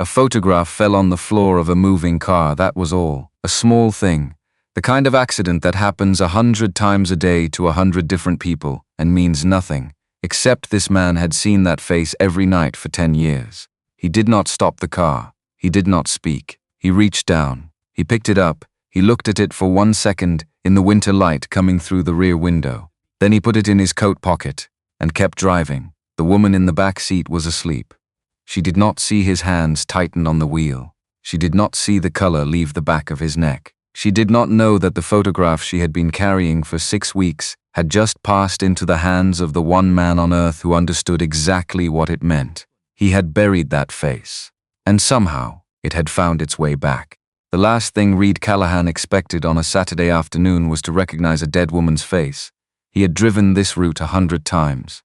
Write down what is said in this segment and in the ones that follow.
A photograph fell on the floor of a moving car, that was all. A small thing. The kind of accident that happens 100 times a day to 100 different people and means nothing, except this man had seen that face every night for 10 years. He did not stop the car. He did not speak. He reached down. He picked it up. He looked at it for 1 second in the winter light coming through the rear window. Then he put it in his coat pocket and kept driving. The woman in the back seat was asleep. She did not see his hands tighten on the wheel. She did not see the color leave the back of his neck. She did not know that the photograph she had been carrying for 6 weeks had just passed into the hands of the one man on earth who understood exactly what it meant. He had buried that face, and somehow it had found its way back. The last thing Reed Callahan expected on a Saturday afternoon was to recognize a dead woman's face. He had driven this route 100 times.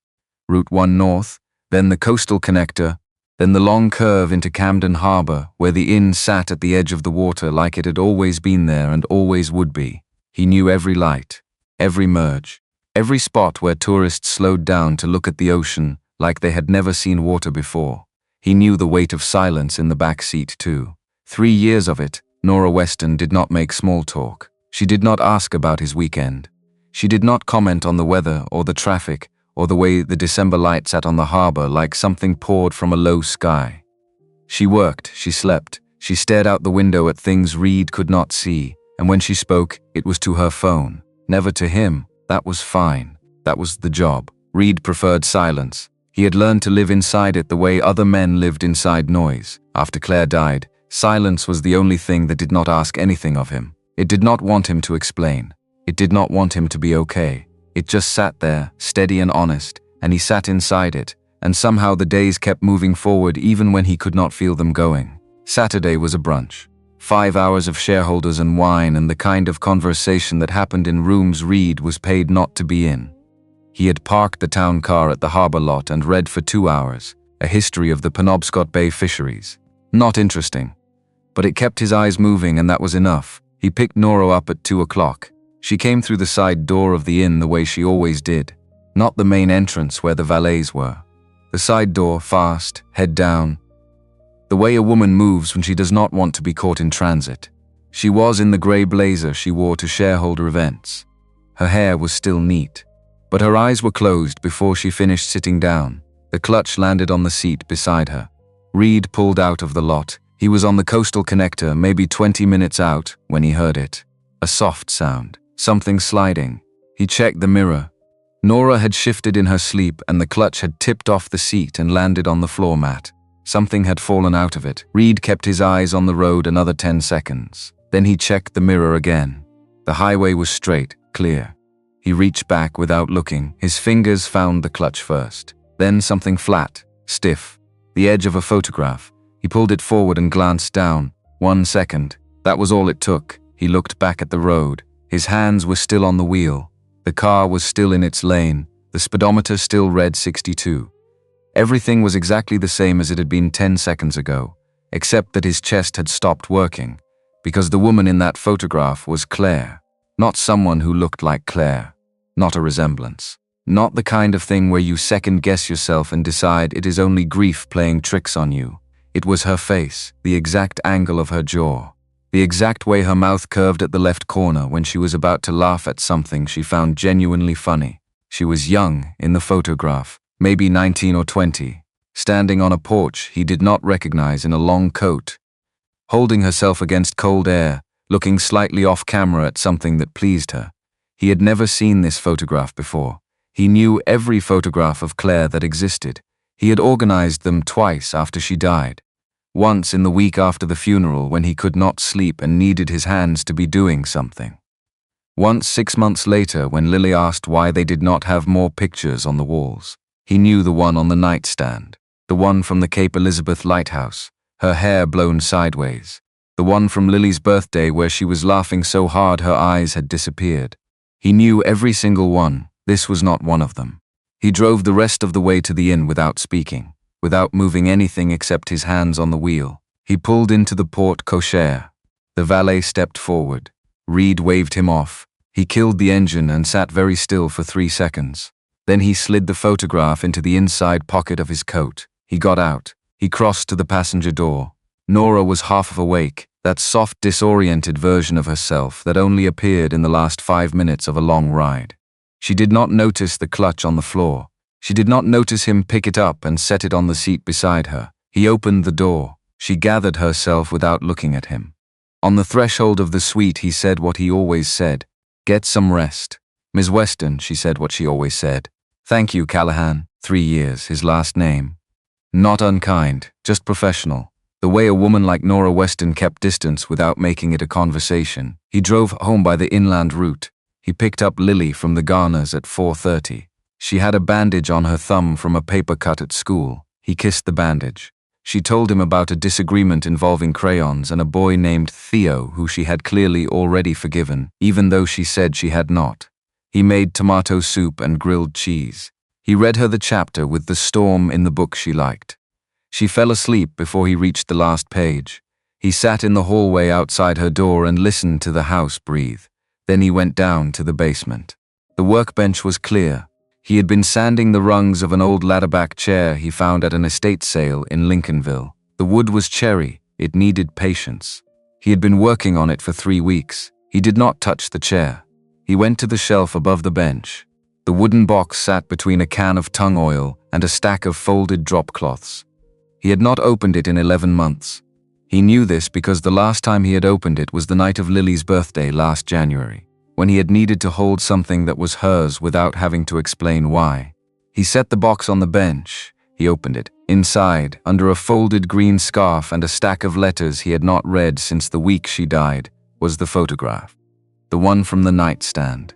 Route 1 North, then the coastal connector, then the long curve into Camden Harbor, where the inn sat at the edge of the water like it had always been there and always would be. He knew every light, every merge, every spot where tourists slowed down to look at the ocean like they had never seen water before. He knew the weight of silence in the back seat too. 3 years of it, Nora Weston did not make small talk. She did not ask about his weekend. She did not comment on the weather or the traffic or the way the December light sat on the harbor like something poured from a low sky. She worked, she slept, she stared out the window at things Reed could not see, and when she spoke, it was to her phone. Never to him. That was fine. That was the job. Reed preferred silence. He had learned to live inside it the way other men lived inside noise. After Claire died, silence was the only thing that did not ask anything of him. It did not want him to explain. It did not want him to be okay. It just sat there, steady and honest, and he sat inside it, and somehow the days kept moving forward even when he could not feel them going. Saturday was a brunch. 5 hours of shareholders and wine and the kind of conversation that happened in rooms Reed was paid not to be in. He had parked the town car at the harbor lot and read for 2 hours, a history of the Penobscot Bay fisheries. Not interesting. But it kept his eyes moving, and that was enough. He picked Nora up at 2 o'clock. She came through the side door of the inn the way she always did, not the main entrance where the valets were. The side door, fast, head down. The way a woman moves when she does not want to be caught in transit. She was in the grey blazer she wore to shareholder events. Her hair was still neat, but her eyes were closed before she finished sitting down. The clutch landed on the seat beside her. Reed pulled out of the lot. He was on the coastal connector, maybe 20 minutes out, when he heard it. A soft sound. Something sliding. He checked the mirror. Nora had shifted in her sleep and the clutch had tipped off the seat and landed on the floor mat. Something had fallen out of it. Reed kept his eyes on the road another 10 seconds. Then he checked the mirror again. The highway was straight, clear. He reached back without looking. His fingers found the clutch first. Then something flat, stiff. The edge of a photograph. He pulled it forward and glanced down. 1 second. That was all it took. He looked back at the road. His hands were still on the wheel. The car was still in its lane. The speedometer still read 62. Everything was exactly the same as it had been 10 seconds ago, except that his chest had stopped working, because the woman in that photograph was Claire. Not someone who looked like Claire. Not a resemblance. Not the kind of thing where you second-guess yourself and decide it is only grief playing tricks on you. It was her face, the exact angle of her jaw. The exact way her mouth curved at the left corner when she was about to laugh at something she found genuinely funny. She was young in the photograph, maybe 19 or 20, standing on a porch he did not recognize in a long coat, holding herself against cold air, looking slightly off camera at something that pleased her. He had never seen this photograph before. He knew every photograph of Claire that existed. He had organized them twice after she died. Once in the week after the funeral when he could not sleep and needed his hands to be doing something. Once 6 months later when Lily asked why they did not have more pictures on the walls. He knew the one on the nightstand, the one from the Cape Elizabeth lighthouse, her hair blown sideways, the one from Lily's birthday where she was laughing so hard her eyes had disappeared. He knew every single one. This was not one of them. He drove the rest of the way to the inn without speaking. Without moving anything except his hands on the wheel. He pulled into the porte cochere. The valet stepped forward. Reed waved him off. He killed the engine and sat very still for 3 seconds. Then he slid the photograph into the inside pocket of his coat. He got out. He crossed to the passenger door. Nora was half awake, that soft, disoriented version of herself that only appeared in the last 5 minutes of a long ride. She did not notice the clutch on the floor. She did not notice him pick it up and set it on the seat beside her. He opened the door. She gathered herself without looking at him. On the threshold of the suite, he said what he always said. "Get some rest." "Ms. Weston," she said what she always said. "Thank you, Callahan." 3 years, his last name. Not unkind, just professional. The way a woman like Nora Weston kept distance without making it a conversation. He drove home by the inland route. He picked up Lily from the Garners at 4:30. She had a bandage on her thumb from a paper cut at school. He kissed the bandage. She told him about a disagreement involving crayons and a boy named Theo who she had clearly already forgiven, even though she said she had not. He made tomato soup and grilled cheese. He read her the chapter with the storm in the book she liked. She fell asleep before he reached the last page. He sat in the hallway outside her door and listened to the house breathe. Then he went down to the basement. The workbench was clear. He had been sanding the rungs of an old ladderback chair he found at an estate sale in Lincolnville. The wood was cherry. It needed patience. He had been working on it for 3 weeks. He did not touch the chair. He went to the shelf above the bench. The wooden box sat between a can of tung oil and a stack of folded drop cloths. He had not opened it in 11 months. He knew this because the last time he had opened it was the night of Lily's birthday last January, when he had needed to hold something that was hers without having to explain why. He set the box on the bench. He opened it. Inside, under a folded green scarf and a stack of letters he had not read since the week she died, was the photograph. The one from the nightstand.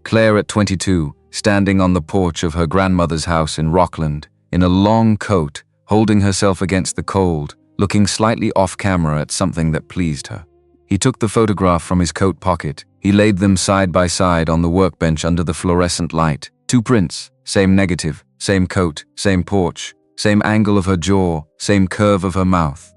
Claire at 22, standing on the porch of her grandmother's house in Rockland, in a long coat, holding herself against the cold, looking slightly off-camera at something that pleased her. He took the photograph from his coat pocket. He laid them side by side on the workbench under the fluorescent light. 2 prints, same negative, same coat, same porch, same angle of her jaw, same curve of her mouth.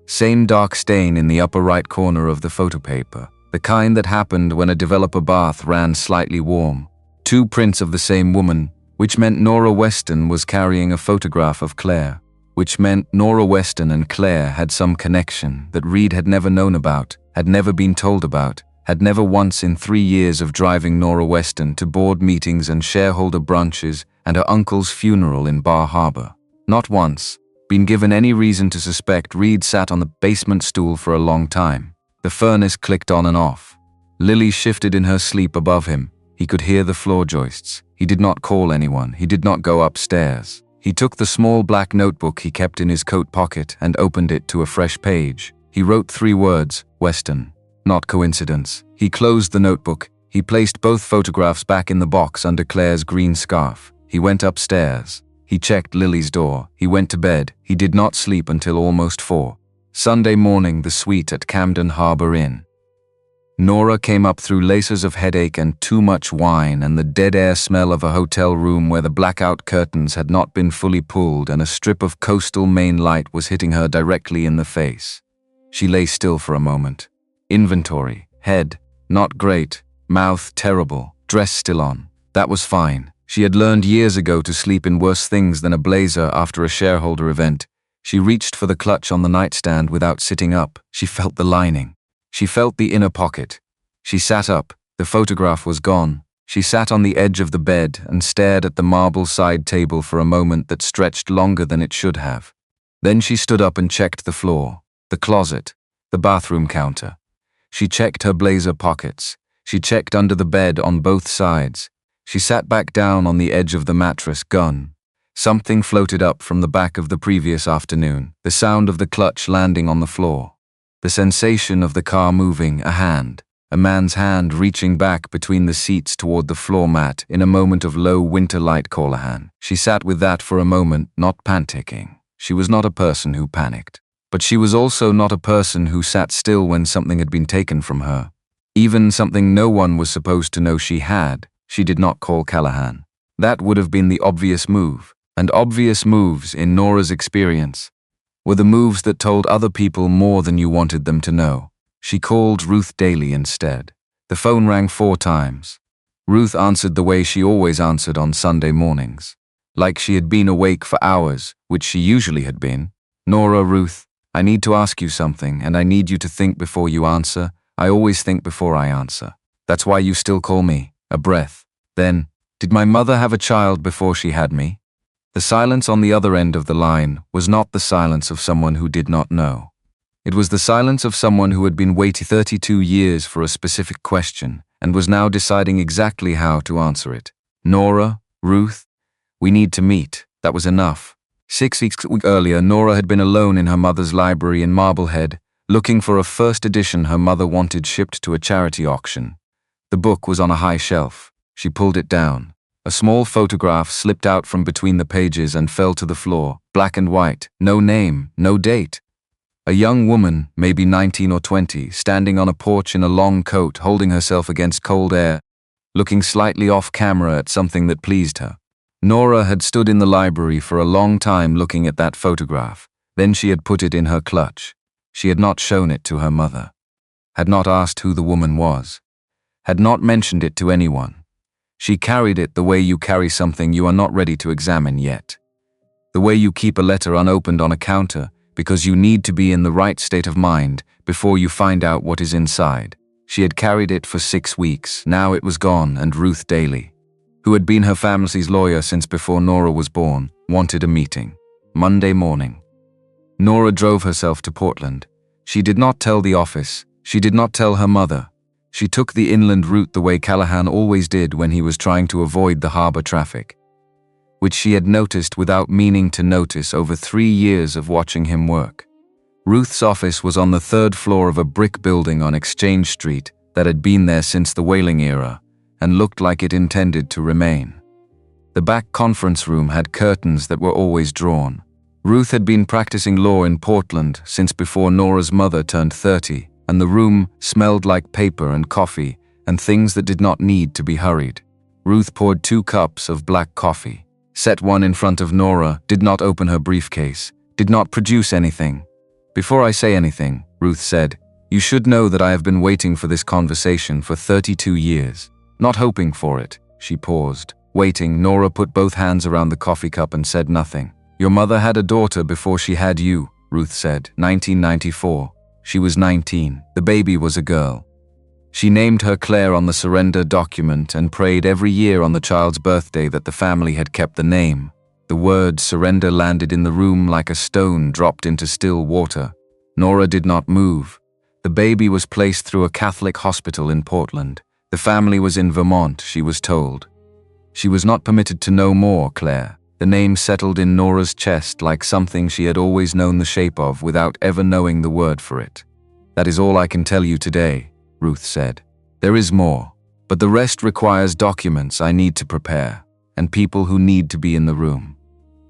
Same dark stain in the upper right corner of the photopaper, the kind that happened when a developer bath ran slightly warm. 2 prints of the same woman, which meant Nora Weston was carrying a photograph of Claire. Which meant Nora Weston and Claire had some connection that Reed had never known about, had never been told about, had never once in 3 years of driving Nora Weston to board meetings and shareholder brunches and her uncle's funeral in Bar Harbor. Not once been given any reason to suspect Reed sat on the basement stool for a long time. The furnace clicked on and off. Lily shifted in her sleep above him. He could hear the floor joists. He did not call anyone. He did not go upstairs. He took the small black notebook he kept in his coat pocket and opened it to a fresh page. He wrote 3 words, Weston. Not coincidence. He closed the notebook. He placed both photographs back in the box under Claire's green scarf. He went upstairs. He checked Lily's door. He went to bed. He did not sleep until almost 4. Sunday morning, the suite at Camden Harbor Inn. Nora came up through lasers of headache and too much wine and the dead air smell of a hotel room where the blackout curtains had not been fully pulled and a strip of coastal main light was hitting her directly in the face. She lay still for a moment. Inventory. Head. Not great. Mouth terrible. Dress still on. That was fine. She had learned years ago to sleep in worse things than a blazer after a shareholder event. She reached for the clutch on the nightstand without sitting up. She felt the lining. She felt the inner pocket. She sat up. The photograph was gone. She sat on the edge of the bed and stared at the marble side table for a moment that stretched longer than it should have. Then she stood up and checked the floor, the closet, the bathroom counter. She checked her blazer pockets. She checked under the bed on both sides. She sat back down on the edge of the mattress, gun. Something floated up from the back of the previous afternoon, the sound of the clutch landing on the floor. The sensation of the car moving, a man's hand reaching back between the seats toward the floor mat in a moment of low winter light. Callahan. She sat with that for a moment, not panicking. She was not a person who panicked. But she was also not a person who sat still when something had been taken from her. Even something no one was supposed to know she had. She did not call Callahan. That would have been the obvious move. And obvious moves, in Nora's experience, were the moves that told other people more than you wanted them to know. She called Ruth Daly instead. The phone rang 4 times. Ruth answered the way she always answered on Sunday mornings. Like she had been awake for hours, which she usually had been. Nora, Ruth. I need to ask you something, and I need you to think before you answer. I always think before I answer. That's why you still call me a breath. Then, did my mother have a child before she had me? The silence on the other end of the line was not the silence of someone who did not know. It was the silence of someone who had been waiting 32 years for a specific question and was now deciding exactly how to answer it. Nora, Ruth, we need to meet. That was enough. 6 weeks earlier, Nora had been alone in her mother's library in Marblehead, looking for a first edition her mother wanted shipped to a charity auction. The book was on a high shelf. She pulled it down. A small photograph slipped out from between the pages and fell to the floor, black and white, no name, no date. A young woman, maybe 19 or 20, standing on a porch in a long coat, holding herself against cold air, looking slightly off camera at something that pleased her. Nora had stood in the library for a long time looking at that photograph. Then she had put it in her clutch. She had not shown it to her mother. Had not asked who the woman was. Had not mentioned it to anyone. She carried it the way you carry something you are not ready to examine yet. The way you keep a letter unopened on a counter because you need to be in the right state of mind before you find out what is inside. She had carried it for 6 weeks. Now it was gone, and Ruth Daly, who had been her family's lawyer since before Nora was born, wanted a meeting. Monday morning. Nora drove herself to Portland. She did not tell the office. She did not tell her mother. She took the inland route the way Callahan always did when he was trying to avoid the harbor traffic, which she had noticed without meaning to notice over 3 years of watching him work. Ruth's office was on the 3rd floor of a brick building on Exchange Street that had been there since the whaling era and looked like it intended to remain. The back conference room had curtains that were always drawn. Ruth had been practicing law in Portland since before Nora's mother turned 30, and the room smelled like paper and coffee and things that did not need to be hurried. Ruth poured 2 cups of black coffee, set one in front of Nora, did not open her briefcase, did not produce anything. Before I say anything, Ruth said, you should know that I have been waiting for this conversation for 32 years. Not hoping for it. She paused. Waiting, Nora put both hands around the coffee cup and said nothing. Your mother had a daughter before she had you, Ruth said. 1994. She was 19. The baby was a girl. She named her Claire on the surrender document and prayed every year on the child's birthday that the family had kept the name. The word surrender landed in the room like a stone dropped into still water. Nora did not move. The baby was placed through a Catholic hospital in Portland. The family was in Vermont, she was told. She was not permitted to know more, Claire. The name settled in Nora's chest like something she had always known the shape of without ever knowing the word for it. That is all I can tell you today, Ruth said. There is more, but the rest requires documents I need to prepare, and people who need to be in the room.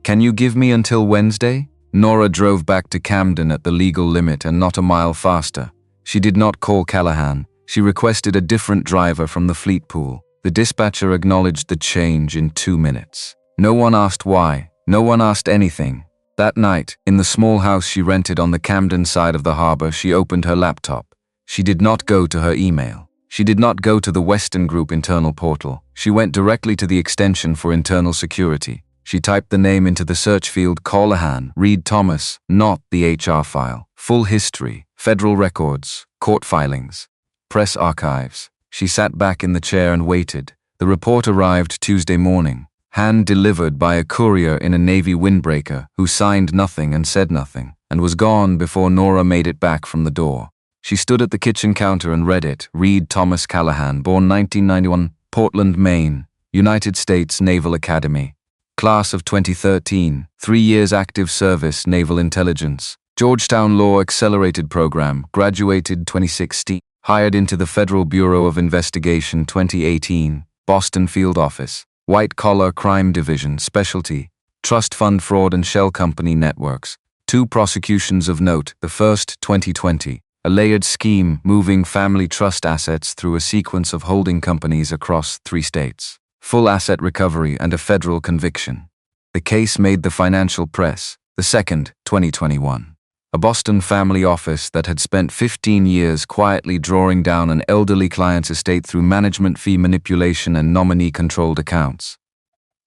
Can you give me until Wednesday? Nora drove back to Camden at the legal limit and not a mile faster. She did not call Callahan. She requested a different driver from the fleet pool. The dispatcher acknowledged the change in 2 minutes. No one asked why. No one asked anything. That night, in the small house she rented on the Camden side of the harbor, she opened her laptop. She did not go to her email. She did not go to the Western Group internal portal. She went directly to the extension for internal security. She typed the name into the search field Callahan, Reed Thomas, not the HR file. Full history, federal records, court filings, press archives. She sat back in the chair and waited. The report arrived Tuesday morning, hand-delivered by a courier in a Navy windbreaker who signed nothing and said nothing, and was gone before Nora made it back from the door. She stood at the kitchen counter and read it. Reed Thomas Callahan, born 1991, Portland, Maine, United States Naval Academy. Class of 2013, 3 years active service, Naval Intelligence. Georgetown Law Accelerated Program, graduated 2016. Hired into the Federal Bureau of Investigation 2018, Boston Field Office. White-collar crime division, specialty, trust fund fraud and shell company networks. 2 prosecutions of note, the first 2020. A layered scheme moving family trust assets through a sequence of holding companies across 3 states. Full asset recovery and a federal conviction. The case made the financial press, the second, 2021. A Boston family office that had spent 15 years quietly drawing down an elderly client's estate through management fee manipulation and nominee-controlled accounts.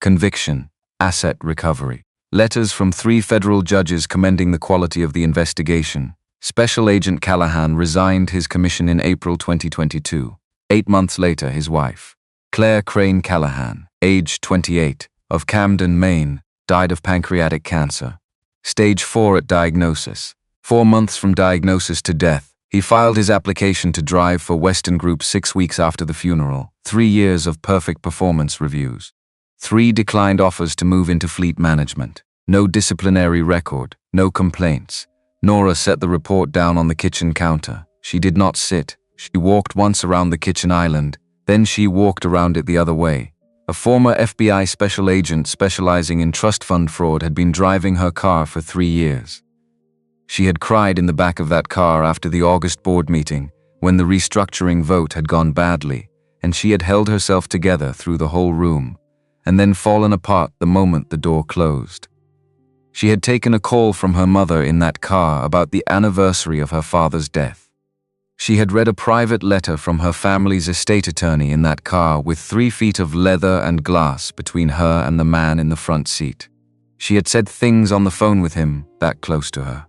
Conviction, asset recovery. Letters from 3 federal judges commending the quality of the investigation. Special Agent Callahan resigned his commission in April 2022. 8 months later, his wife, Claire Crane Callahan, age 28, of Camden, Maine, died of pancreatic cancer. Stage 4 at diagnosis. 4 months from diagnosis to death, he filed his application to drive for Western Group 6 weeks after the funeral. 3 years of perfect performance reviews. 3 declined offers to move into fleet management. No disciplinary record, no complaints. Nora set the report down on the kitchen counter. She did not sit. She walked once around the kitchen island, then she walked around it the other way. A former FBI special agent specializing in trust fund fraud had been driving her car for 3 years. She had cried in the back of that car after the August board meeting, when the restructuring vote had gone badly, and she had held herself together through the whole room, and then fallen apart the moment the door closed. She had taken a call from her mother in that car about the anniversary of her father's death. She had read a private letter from her family's estate attorney in that car with 3 feet of leather and glass between her and the man in the front seat. She had said things on the phone with him that close to her.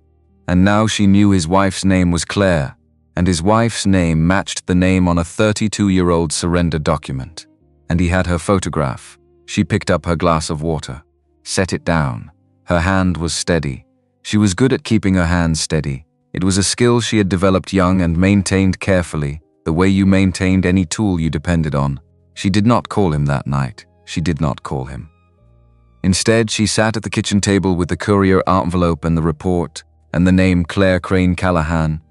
And now she knew his wife's name was Claire, and his wife's name matched the name on a 32-year-old surrender document. And he had her photograph. She picked up her glass of water, set it down. Her hand was steady. She was good at keeping her hands steady. It was a skill she had developed young and maintained carefully, the way you maintained any tool you depended on. She did not call him that night. She did not call him. Instead, she sat at the kitchen table with the courier envelope and the report, and the name Claire Crane Callahan,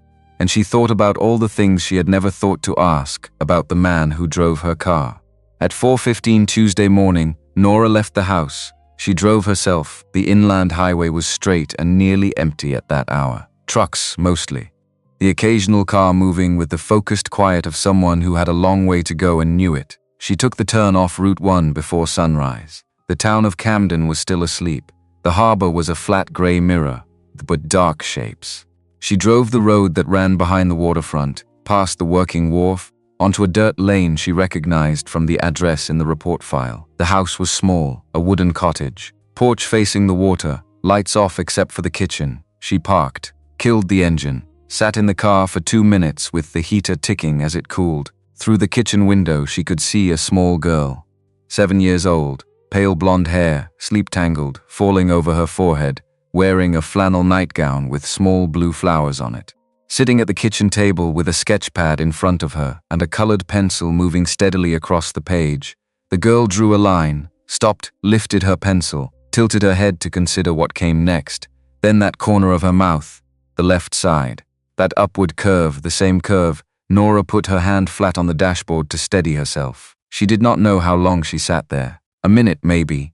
and she thought about all the things she had never thought to ask about the man who drove her car. At 4:15 Tuesday morning, Nora left the house. She drove herself. The inland highway was straight and nearly empty at that hour. Trucks, mostly. The occasional car moving with the focused quiet of someone who had a long way to go and knew it. She took the turn off Route 1 before sunrise. The town of Camden was still asleep. The harbor was a flat gray mirror, but dark shapes. She drove the road that ran behind the waterfront, past the working wharf, onto a dirt lane she recognized from the address in the report file. The house was small, a wooden cottage. Porch facing the water, lights off except for the kitchen. She parked, killed the engine, sat in the car for 2 minutes with the heater ticking as it cooled. Through the kitchen window she could see a small girl, 7 years old, pale blonde hair, sleep-tangled, falling over her forehead, wearing a flannel nightgown with small blue flowers on it. Sitting at the kitchen table with a sketch pad in front of her and a colored pencil moving steadily across the page, the girl drew a line, stopped, lifted her pencil, tilted her head to consider what came next, then that corner of her mouth, the left side, that upward curve, the same curve. Nora put her hand flat on the dashboard to steady herself. She did not know how long she sat there. A minute maybe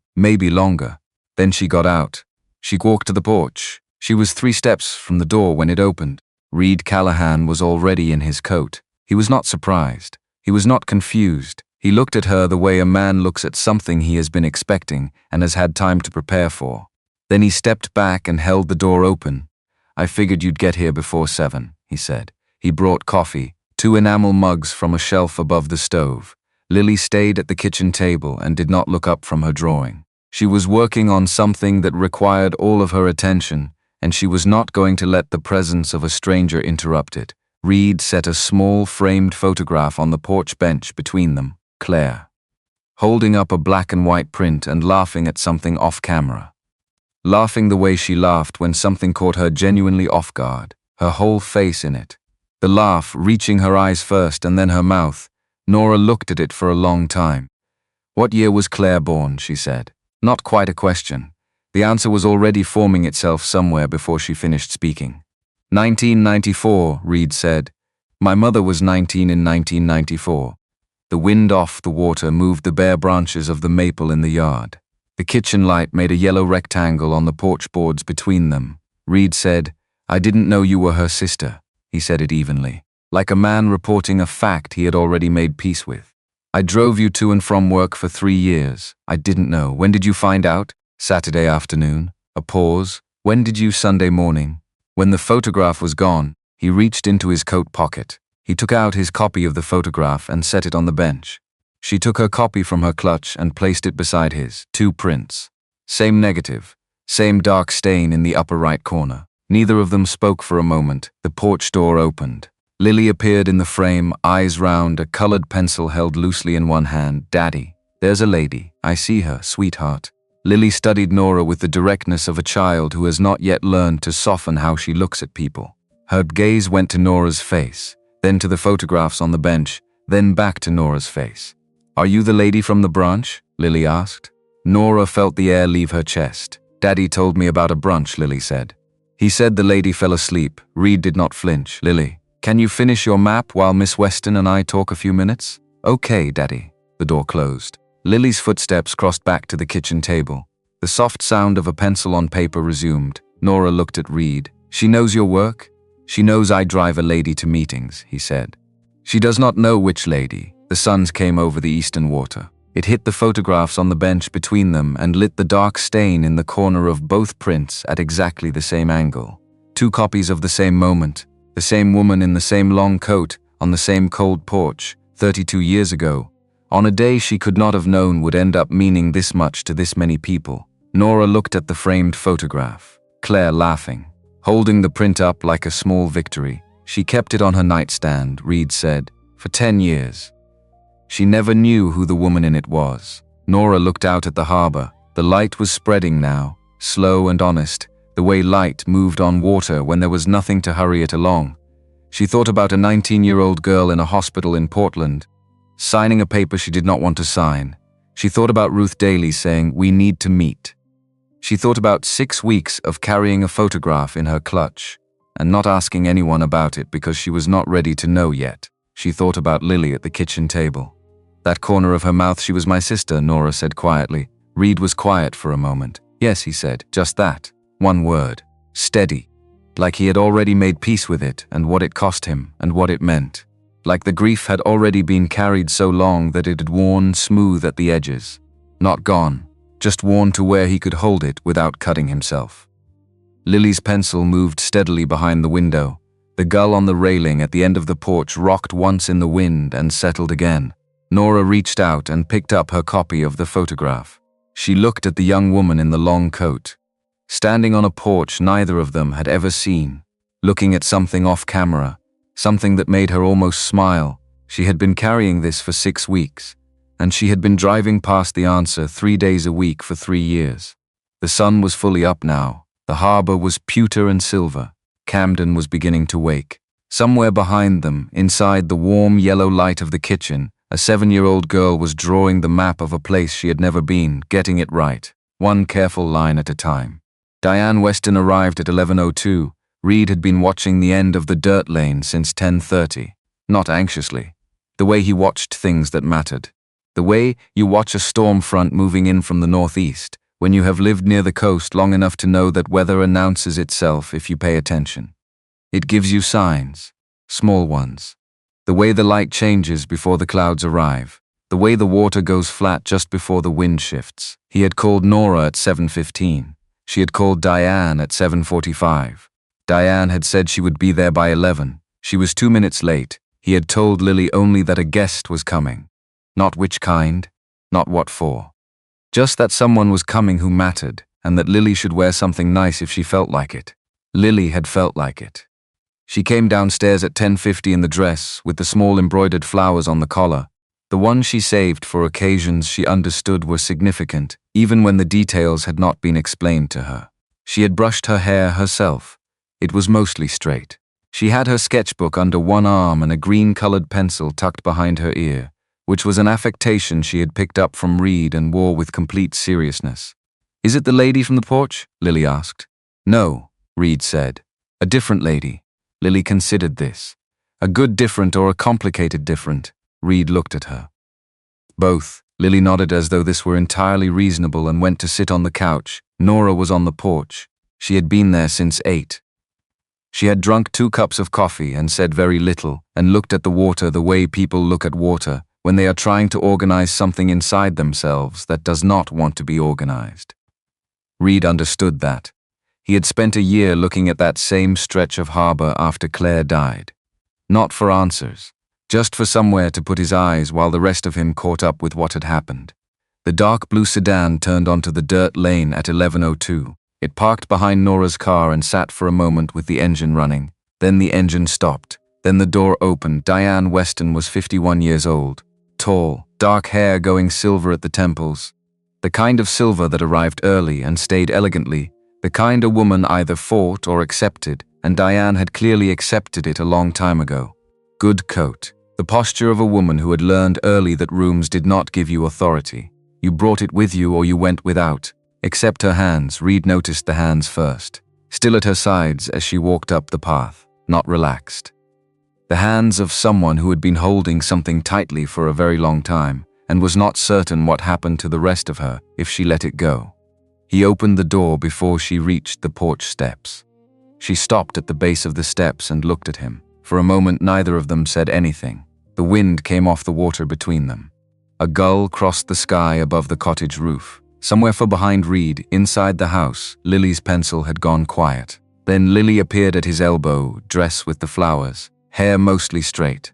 longer. Then she got out. She walked to the porch. She was 3 steps from the door when it opened. Reed Callahan was already in his coat. He was not surprised. He was not confused. He looked at her the way a man looks at something he has been expecting and has had time to prepare for. Then he stepped back and held the door open. "I figured you'd get here before 7, he said. He brought coffee, 2 enamel mugs from a shelf above the stove. Lily stayed at the kitchen table and did not look up from her drawing. She was working on something that required all of her attention, and she was not going to let the presence of a stranger interrupt it. Reed set a small framed photograph on the porch bench between them, Claire, holding up a black and white print and laughing at something off camera. Laughing the way she laughed when something caught her genuinely off guard, her whole face in it. The laugh reaching her eyes first and then her mouth. Nora looked at it for a long time. "What year was Claire born?" she said. Not quite a question. The answer was already forming itself somewhere before she finished speaking. 1994, Reed said. "My mother was 19 in 1994. The wind off the water moved the bare branches of the maple in the yard. The kitchen light made a yellow rectangle on the porch boards between them. Reed said, "I didn't know you were her sister." He said it evenly, like a man reporting a fact he had already made peace with. "I drove you to and from work for 3 years. I didn't know. When did you find out?" "Saturday afternoon." A pause. "When did you?" "Sunday morning." When the photograph was gone, he reached into his coat pocket. He took out his copy of the photograph and set it on the bench. She took her copy from her clutch and placed it beside his. 2 prints. Same negative. Same dark stain in the upper right corner. Neither of them spoke for a moment. The porch door opened. Lily appeared in the frame, eyes round, a colored pencil held loosely in one hand. "Daddy, there's a lady. I see her, sweetheart." Lily studied Nora with the directness of a child who has not yet learned to soften how she looks at people. Her gaze went to Nora's face, then to the photographs on the bench, then back to Nora's face. "Are you the lady from the branch?" Lily asked. Nora felt the air leave her chest. "Daddy told me about a brunch," Lily said. "He said the lady fell asleep." Reed did not flinch. "Lily, can you finish your map while Miss Weston and I talk a few minutes?" "Okay, Daddy." The door closed. Lily's footsteps crossed back to the kitchen table. The soft sound of a pencil on paper resumed. Nora looked at Reed. "She knows your work? She knows I drive a lady to meetings," he said. "She does not know which lady." The suns came over the eastern water. It hit the photographs on the bench between them and lit the dark stain in the corner of both prints at exactly the same angle. Two copies of the same moment, the same woman in the same long coat, on the same cold porch, 32 years ago, on a day she could not have known would end up meaning this much to this many people. Nora looked at the framed photograph, Claire laughing, holding the print up like a small victory. She kept it on her nightstand, Reed said, for 10 years. She never knew who the woman in it was. Nora looked out at the harbor. The light was spreading now, slow and honest, the way light moved on water when there was nothing to hurry it along. She thought about a 19-year-old girl in a hospital in Portland, signing a paper she did not want to sign. She thought about Ruth Daly saying, "We need to meet." She thought about 6 weeks of carrying a photograph in her clutch and not asking anyone about it because she was not ready to know yet. She thought about Lily at the kitchen table. That corner of her mouth, "She was my sister," Nora said quietly. Reed was quiet for a moment. "Yes," he said, "just that. One word. Steady." Like he had already made peace with it and what it cost him and what it meant. Like the grief had already been carried so long that it had worn smooth at the edges. Not gone, just worn to where he could hold it without cutting himself. Lily's pencil moved steadily behind the window. The gull on the railing at the end of the porch rocked once in the wind and settled again. Nora reached out and picked up her copy of the photograph. She looked at the young woman in the long coat, standing on a porch neither of them had ever seen, looking at something off camera, something that made her almost smile. She had been carrying this for 6 weeks, and she had been driving past the answer 3 days a week for 3 years. The sun was fully up now. The harbor was pewter and silver. Camden was beginning to wake. Somewhere behind them, inside the warm yellow light of the kitchen, a 7-year-old girl was drawing the map of a place she had never been, getting it right, one careful line at a time. Diane Weston arrived at 11:02. Reed had been watching the end of the dirt lane since 10:30, not anxiously. The way he watched things that mattered. The way you watch a storm front moving in from the northeast, when you have lived near the coast long enough to know that weather announces itself if you pay attention. It gives you signs, small ones. The way the light changes before the clouds arrive. The way the water goes flat just before the wind shifts. He had called Nora at 7:15. She had called Diane at 7:45. Diane had said she would be there by 11. She was 2 minutes late. He had told Lily only that a guest was coming. Not which kind, not what for. Just that someone was coming who mattered, and that Lily should wear something nice if she felt like it. Lily had felt like it. She came downstairs at 10:50 in the dress, with the small embroidered flowers on the collar. The one she saved for occasions she understood were significant, even when the details had not been explained to her. She had brushed her hair herself. It was mostly straight. She had her sketchbook under one arm and a green-colored pencil tucked behind her ear, which was an affectation she had picked up from Reed and wore with complete seriousness. "Is it the lady from the porch?" Lily asked. "No," Reed said. "A different lady." Lily considered this. A good different or a complicated different? Reed looked at her. "Both." Lily nodded as though this were entirely reasonable and went to sit on the couch. Nora was on the porch. She had been there since 8. She had drunk 2 cups of coffee and said very little and looked at the water the way people look at water when they are trying to organize something inside themselves that does not want to be organized. Reed understood that. He had spent a year looking at that same stretch of harbor after Claire died. Not for answers, just for somewhere to put his eyes while the rest of him caught up with what had happened. The dark blue sedan turned onto the dirt lane at 11:02. It parked behind Nora's car and sat for a moment with the engine running. Then the engine stopped. Then the door opened. Diane Weston was 51 years old. Tall, dark hair going silver at the temples. The kind of silver that arrived early and stayed elegantly. The kind a woman either fought or accepted, and Diane had clearly accepted it a long time ago. Good coat. The posture of a woman who had learned early that rooms did not give you authority. You brought it with you or you went without. Except her hands. Reed noticed the hands first. Still at her sides as she walked up the path, not relaxed. The hands of someone who had been holding something tightly for a very long time and was not certain what happened to the rest of her if she let it go. He opened the door before she reached the porch steps. She stopped at the base of the steps and looked at him. For a moment neither of them said anything. The wind came off the water between them. A gull crossed the sky above the cottage roof. Somewhere far behind Reed, inside the house, Lily's pencil had gone quiet. Then Lily appeared at his elbow, dress with the flowers, hair mostly straight.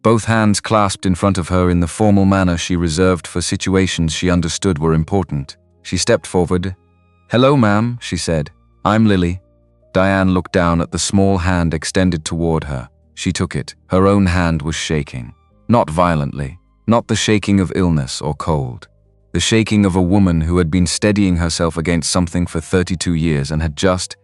Both hands clasped in front of her in the formal manner she reserved for situations she understood were important. She stepped forward. "Hello, ma'am," she said. "I'm Lily." Diane looked down at the small hand extended toward her. She took it. Her own hand was shaking. Not violently. Not the shaking of illness or cold. The shaking of a woman who had been steadying herself against something for 32 years and had just,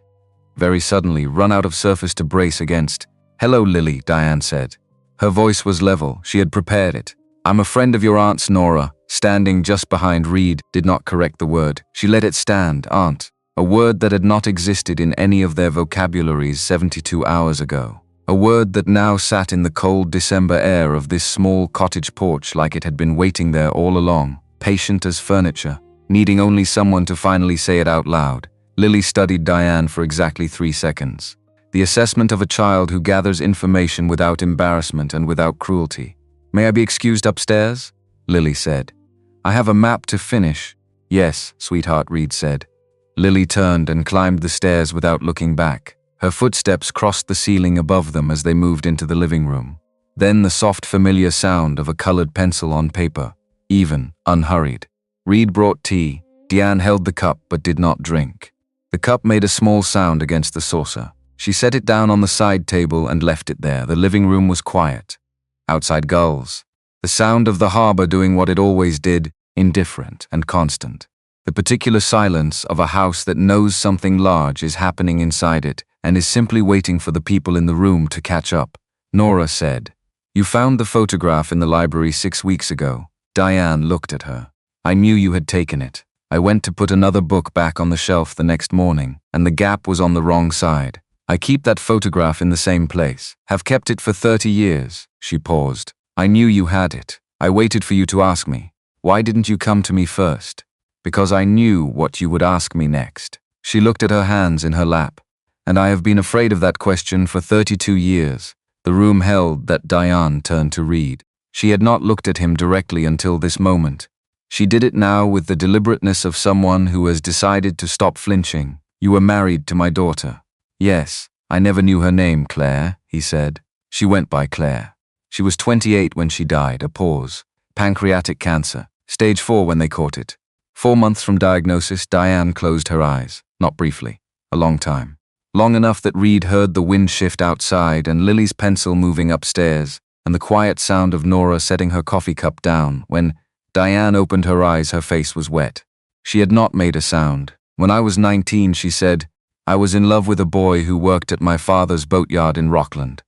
very suddenly, run out of surface to brace against. "Hello, Lily," Diane said. Her voice was level. She had prepared it. "I'm a friend of your aunt's." Nora, standing just behind Reed, did not correct the word. She let it stand. Aunt. A word that had not existed in any of their vocabularies 72 hours ago. A word that now sat in the cold December air of this small cottage porch like it had been waiting there all along. Patient as furniture, needing only someone to finally say it out loud. Lily studied Diane for exactly 3 seconds. The assessment of a child who gathers information without embarrassment and without cruelty. "May I be excused upstairs?" Lily said. "I have a map to finish." "Yes, sweetheart," Reed said. Lily turned and climbed the stairs without looking back. Her footsteps crossed the ceiling above them as they moved into the living room. Then the soft, familiar sound of a colored pencil on paper. Even, unhurried. Reed brought tea. Diane held the cup but did not drink. The cup made a small sound against the saucer. She set it down on the side table and left it there. The living room was quiet. Outside gulls. The sound of the harbor doing what it always did, indifferent and constant. The particular silence of a house that knows something large is happening inside it and is simply waiting for the people in the room to catch up. Nora said, "You found the photograph in the library 6 weeks ago." Diane looked at her. "I knew you had taken it. I went to put another book back on the shelf the next morning, and the gap was on the wrong side. I keep that photograph in the same place. Have kept it for 30 years. She paused. "I knew you had it. I waited for you to ask me. Why didn't you come to me first? Because I knew what you would ask me next." She looked at her hands in her lap. "And I have been afraid of that question for 32 years. The room held that. Diane turned to Reed. She had not looked at him directly until this moment. She did it now with the deliberateness of someone who has decided to stop flinching. "You were married to my daughter." "Yes, I never knew her name, Claire," he said. "She went by Claire. She was 28 when she died." A pause. "Pancreatic cancer. Stage 4 when they caught it. 4 months from diagnosis." Diane closed her eyes. Not briefly. A long time. Long enough that Reed heard the wind shift outside and Lily's pencil moving upstairs, and the quiet sound of Nora setting her coffee cup down. When Diane opened her eyes, her face was wet. She had not made a sound. "When I was 19, she said, I was in love with a boy who worked at my father's boatyard in Rockland.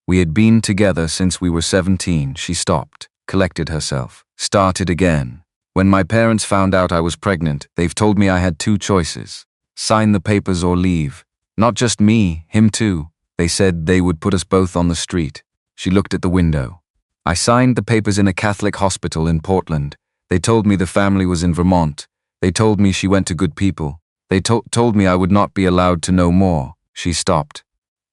We had been together since we were 17. She stopped, collected herself, started again. "When my parents found out I was pregnant, they've told me I had 2 choices. Sign the papers or leave. Not just me, him too. They said they would put us both on the street." She looked at the window. "I signed the papers in a Catholic hospital in Portland. They told me the family was in Vermont. They told me she went to good people. They told me I would not be allowed to know more." She stopped.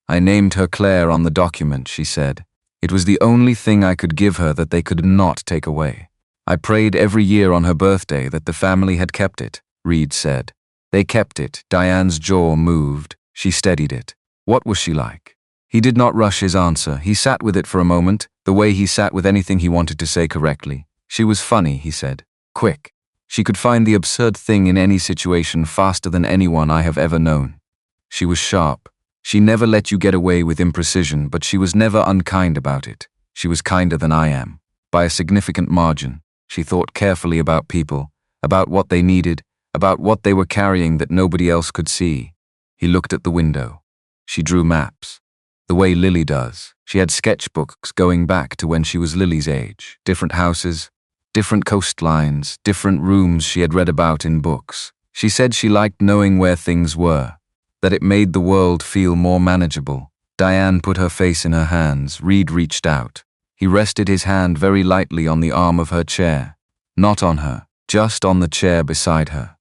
"I named her Claire on the document," she said. "It was the only thing I could give her that they could not take away. I prayed every year on her birthday that the family had kept it," Reed said. "They kept it." Diane's jaw moved. She steadied it. What was she like? He did not rush his answer. He sat with it for a moment, the way he sat with anything he wanted to say correctly. "She was funny," he said. "Quick." She could find the absurd thing in any situation faster than anyone I have ever known. She was sharp. She never let you get away with imprecision, but she was never unkind about it. She was kinder than I am. By a significant margin. She thought carefully about people, about what they needed, about what they were carrying that nobody else could see. He looked at the window. She drew maps. The way Lily does. She had sketchbooks going back to when she was Lily's age. Different houses, different coastlines, different rooms she had read about in books. She said she liked knowing where things were, that it made the world feel more manageable. Diane put her face in her hands. Reed reached out. He rested his hand very lightly on the arm of her chair. Not on her, just on the chair beside her.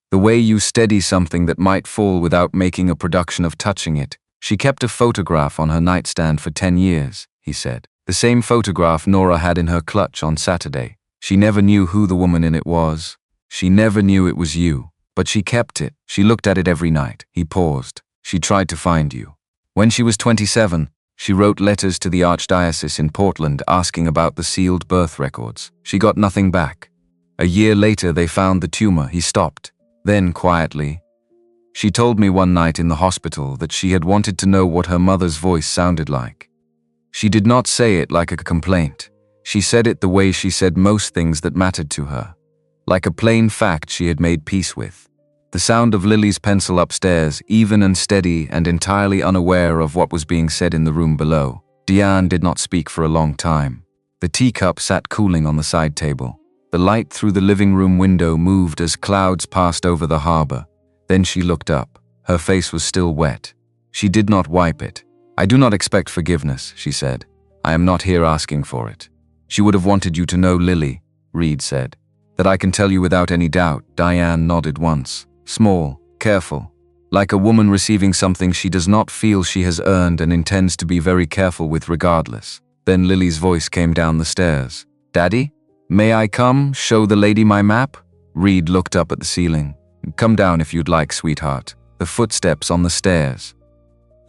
The way you steady something that might fall without making a production of touching it. She kept a photograph on her nightstand for 10 years, he said. The same photograph Nora had in her clutch on Saturday. She never knew who the woman in it was. She never knew it was you. But she kept it. She looked at it every night. He paused. She tried to find you. When she was 27, she wrote letters to the Archdiocese in Portland asking about the sealed birth records. She got nothing back. A year later, they found the tumor. He stopped. Then, quietly, she told me one night in the hospital that she had wanted to know what her mother's voice sounded like. She did not say it like a complaint. She said it the way she said most things that mattered to her. Like a plain fact she had made peace with. The sound of Lily's pencil upstairs, even and steady and entirely unaware of what was being said in the room below. Diane did not speak for a long time. The teacup sat cooling on the side table. The light through the living room window moved as clouds passed over the harbor. Then she looked up. Her face was still wet. She did not wipe it. I do not expect forgiveness, she said. I am not here asking for it. She would have wanted you to know, Lily, Reed said. That I can tell you without any doubt. Diane nodded once. Small, careful, like a woman receiving something she does not feel she has earned and intends to be very careful with regardless. Then Lily's voice came down the stairs. Daddy, may I come, show the lady my map? Reed looked up at the ceiling. Come down if you'd like, sweetheart. The footsteps on the stairs.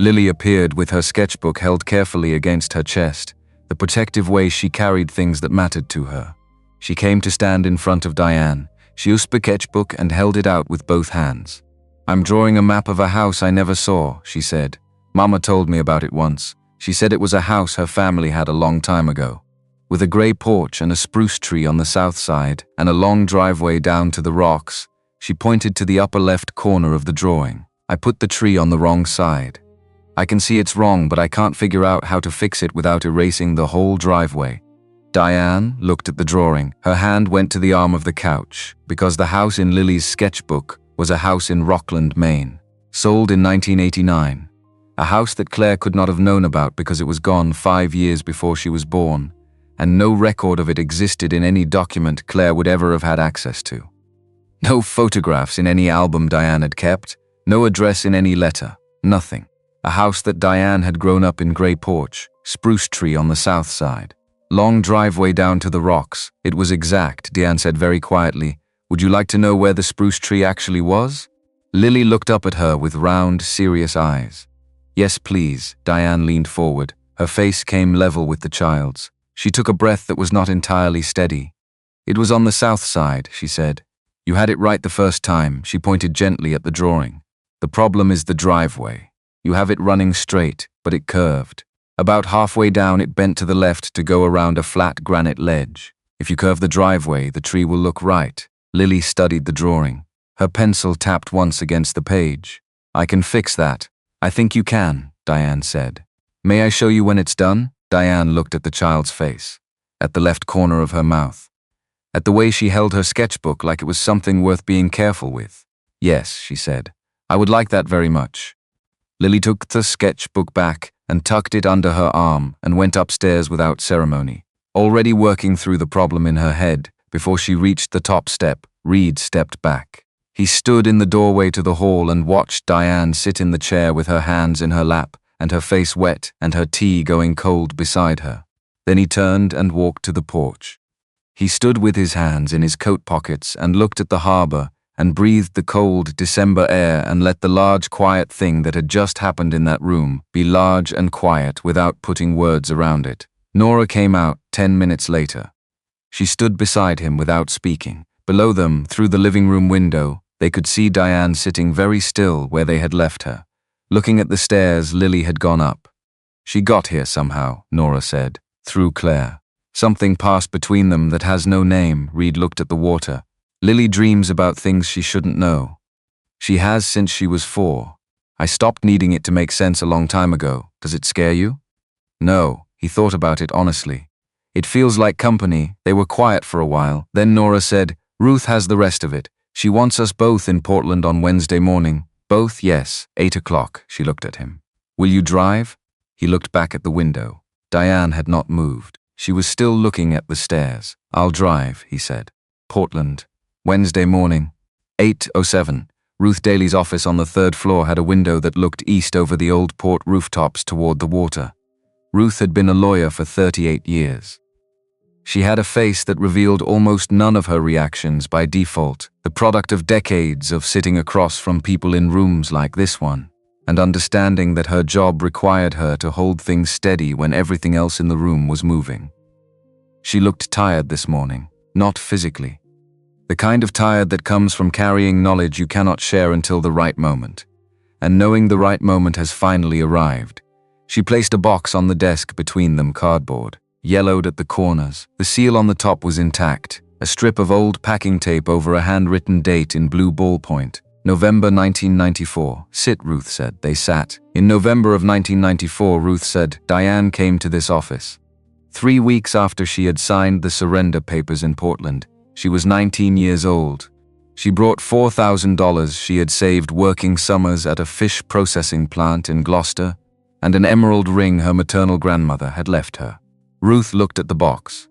Lily appeared with her sketchbook held carefully against her chest, the protective way she carried things that mattered to her. She came to stand in front of Diane. She used the sketchbook and held it out with both hands. I'm drawing a map of a house I never saw, she said. Mama told me about it once. She said it was a house her family had a long time ago. With a gray porch and a spruce tree on the south side and a long driveway down to the rocks, she pointed to the upper left corner of the drawing. I put the tree on the wrong side. I can see it's wrong, but I can't figure out how to fix it without erasing the whole driveway. Diane looked at the drawing. Her hand went to the arm of the couch, because the house in Lily's sketchbook was a house in Rockland, Maine, sold in 1989. A house that Claire could not have known about because it was gone 5 years before she was born, and no record of it existed in any document Claire would ever have had access to. No photographs in any album Diane had kept, no address in any letter, nothing. A house that Diane had grown up in, gray porch, spruce tree on the south side. Long driveway down to the rocks. It was exact, Diane said very quietly. Would you like to know where the spruce tree actually was? Lily looked up at her with round, serious eyes. Yes, please, Diane leaned forward. Her face came level with the child's. She took a breath that was not entirely steady. It was on the south side, she said. You had it right the first time. She pointed gently at the drawing. The problem is the driveway. You have it running straight, but it curved. About halfway down, it bent to the left to go around a flat granite ledge. If you curve the driveway, the tree will look right. Lily studied the drawing. Her pencil tapped once against the page. I can fix that. I think you can, Diane said. May I show you when it's done? Diane looked at the child's face, at the left corner of her mouth, at the way she held her sketchbook like it was something worth being careful with. Yes, she said. I would like that very much. Lily took the sketchbook back and tucked it under her arm and went upstairs without ceremony. Already working through the problem in her head, before she reached the top step, Reed stepped back. He stood in the doorway to the hall and watched Diane sit in the chair with her hands in her lap and her face wet and her tea going cold beside her. Then he turned and walked to the porch. He stood with his hands in his coat pockets and looked at the harbor and breathed the cold December air and let the large quiet thing that had just happened in that room be large and quiet without putting words around it. Nora came out 10 minutes later. She stood beside him without speaking, Below them, through the living room window, they could see Diane sitting very still where they had left her, looking at the stairs Lily had gone up. "She got here somehow," Nora said, through Claire. "Something passed between them that has no name." Reed looked at the water. "Lily dreams about things she shouldn't know. She has since she was 4. I stopped needing it to make sense a long time ago. Does it scare you?" "No," he thought about it honestly. "It feels like company." They were quiet for a while. Then Nora said, "Ruth has the rest of it. She wants us both in Portland on Wednesday morning." "Both, yes, 8 o'clock." She looked at him. "Will you drive?" He looked back at the window. Diane had not moved. She was still looking at the stairs. "I'll drive," he said. Portland, Wednesday morning, 8:07. Ruth Daly's office on the 3rd floor had a window that looked east over the old port rooftops toward the water. Ruth had been a lawyer for 38 years. She had a face that revealed almost none of her reactions by default, the product of decades of sitting across from people in rooms like this one, and understanding that her job required her to hold things steady when everything else in the room was moving. She looked tired this morning, not physically. The kind of tired that comes from carrying knowledge you cannot share until the right moment. And knowing the right moment has finally arrived. She placed a box on the desk between them, cardboard, yellowed at the corners. The seal on the top was intact, a strip of old packing tape over a handwritten date in blue ballpoint. November 1994. "Sit," Ruth said. They sat. In November of 1994, Ruth said, "Diane came to this office. 3 weeks after she had signed the surrender papers in Portland. She was 19 years old. She brought $4,000 she had saved working summers at a fish processing plant in Gloucester, and an emerald ring her maternal grandmother had left her." Ruth looked at the box.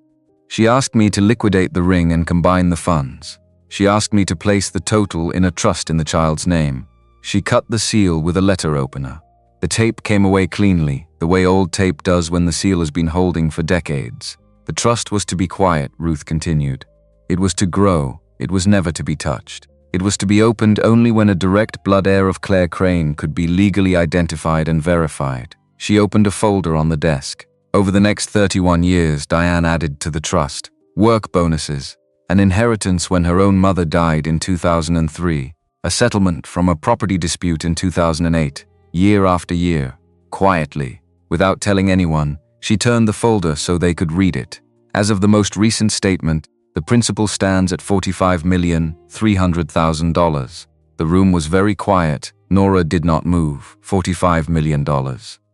"She asked me to liquidate the ring and combine the funds. She asked me to place the total in a trust in the child's name. She cut the seal with a letter opener. The tape came away cleanly, the way old tape does when the seal has been holding for decades. The trust was to be quiet," Ruth continued. "It was to grow. It was never to be touched. It was to be opened only when a direct blood heir of Claire Crane could be legally identified and verified." She opened a folder on the desk. Over the next 31 years, Diane added to the trust. Work bonuses, an inheritance when her own mother died in 2003, a settlement from a property dispute in 2008, year after year. Quietly, without telling anyone, she turned the folder so they could read it. As of the most recent statement, the principal stands at $45,300,000. The room was very quiet. Nora did not move. $45 million.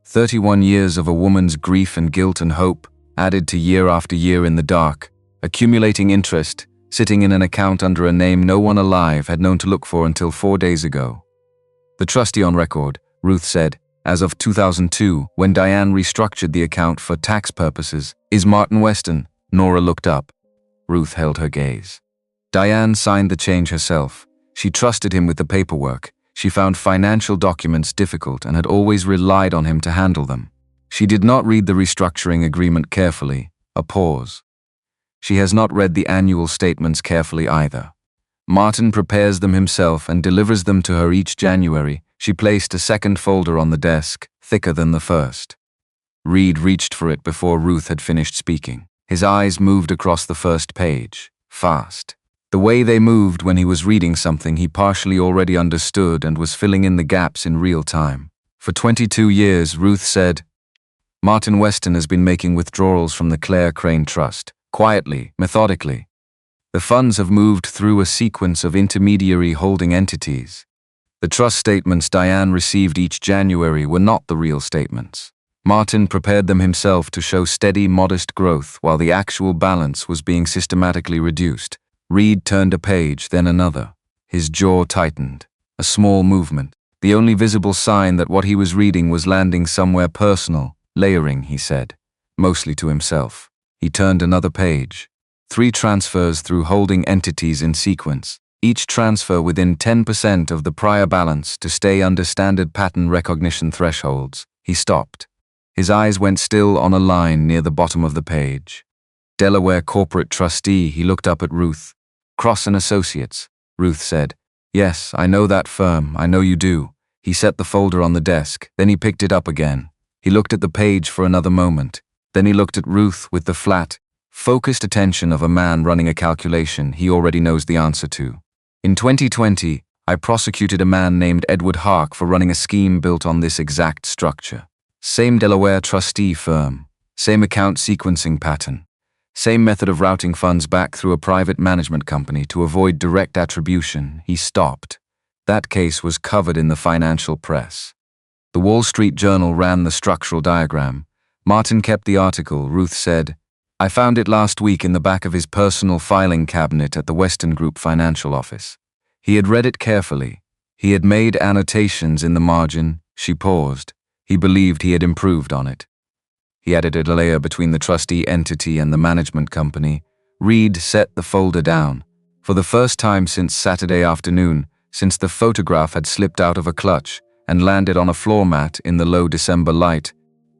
31 years of a woman's grief and guilt and hope, added to year after year in the dark, accumulating interest, sitting in an account under a name no one alive had known to look for until 4 days ago. "The trustee on record," Ruth said, "as of 2002, when Diane restructured the account for tax purposes, is Martin Weston." Nora looked up. Ruth held her gaze. Diane signed the change herself. She trusted him with the paperwork. She found financial documents difficult and had always relied on him to handle them. She did not read the restructuring agreement carefully. A pause. She has not read the annual statements carefully either. Martin prepares them himself and delivers them to her each January. She placed a second folder on the desk, thicker than the first. Reed reached for it before Ruth had finished speaking. His eyes moved across the first page, fast. The way they moved when he was reading something he partially already understood and was filling in the gaps in real time. For 22 years, Ruth said, Martin Weston has been making withdrawals from the Claire Crane Trust, quietly, methodically. The funds have moved through a sequence of intermediary holding entities. The trust statements Diane received each January were not the real statements. Martin prepared them himself to show steady, modest growth while the actual balance was being systematically reduced. Reed turned a page, then another. His jaw tightened. A small movement. The only visible sign that what he was reading was landing somewhere personal. Layering, he said, mostly to himself. He turned another page. 3 transfers through holding entities in sequence. Each transfer within 10% of the prior balance to stay under standard pattern recognition thresholds. He stopped. His eyes went still on a line near the bottom of the page. Delaware corporate trustee, he looked up at Ruth. Cross and Associates, Ruth said. Yes, I know that firm, I know you do. He set the folder on the desk, then he picked it up again. He looked at the page for another moment. Then he looked at Ruth with the flat, focused attention of a man running a calculation he already knows the answer to. In 2020, I prosecuted a man named Edward Hark for running a scheme built on this exact structure. Same Delaware trustee firm, same account sequencing pattern, same method of routing funds back through a private management company to avoid direct attribution. He stopped. That case was covered in the financial press. The Wall Street Journal ran the structural diagram. Martin kept the article, Ruth said. I found it last week in the back of his personal filing cabinet at the Western Group financial office. He had read it carefully. He had made annotations in the margin. She paused. He believed he had improved on it. He added a layer between the trustee entity and the management company. Reed set the folder down. For the first time since Saturday afternoon, since the photograph had slipped out of a clutch and landed on a floor mat in the low December light,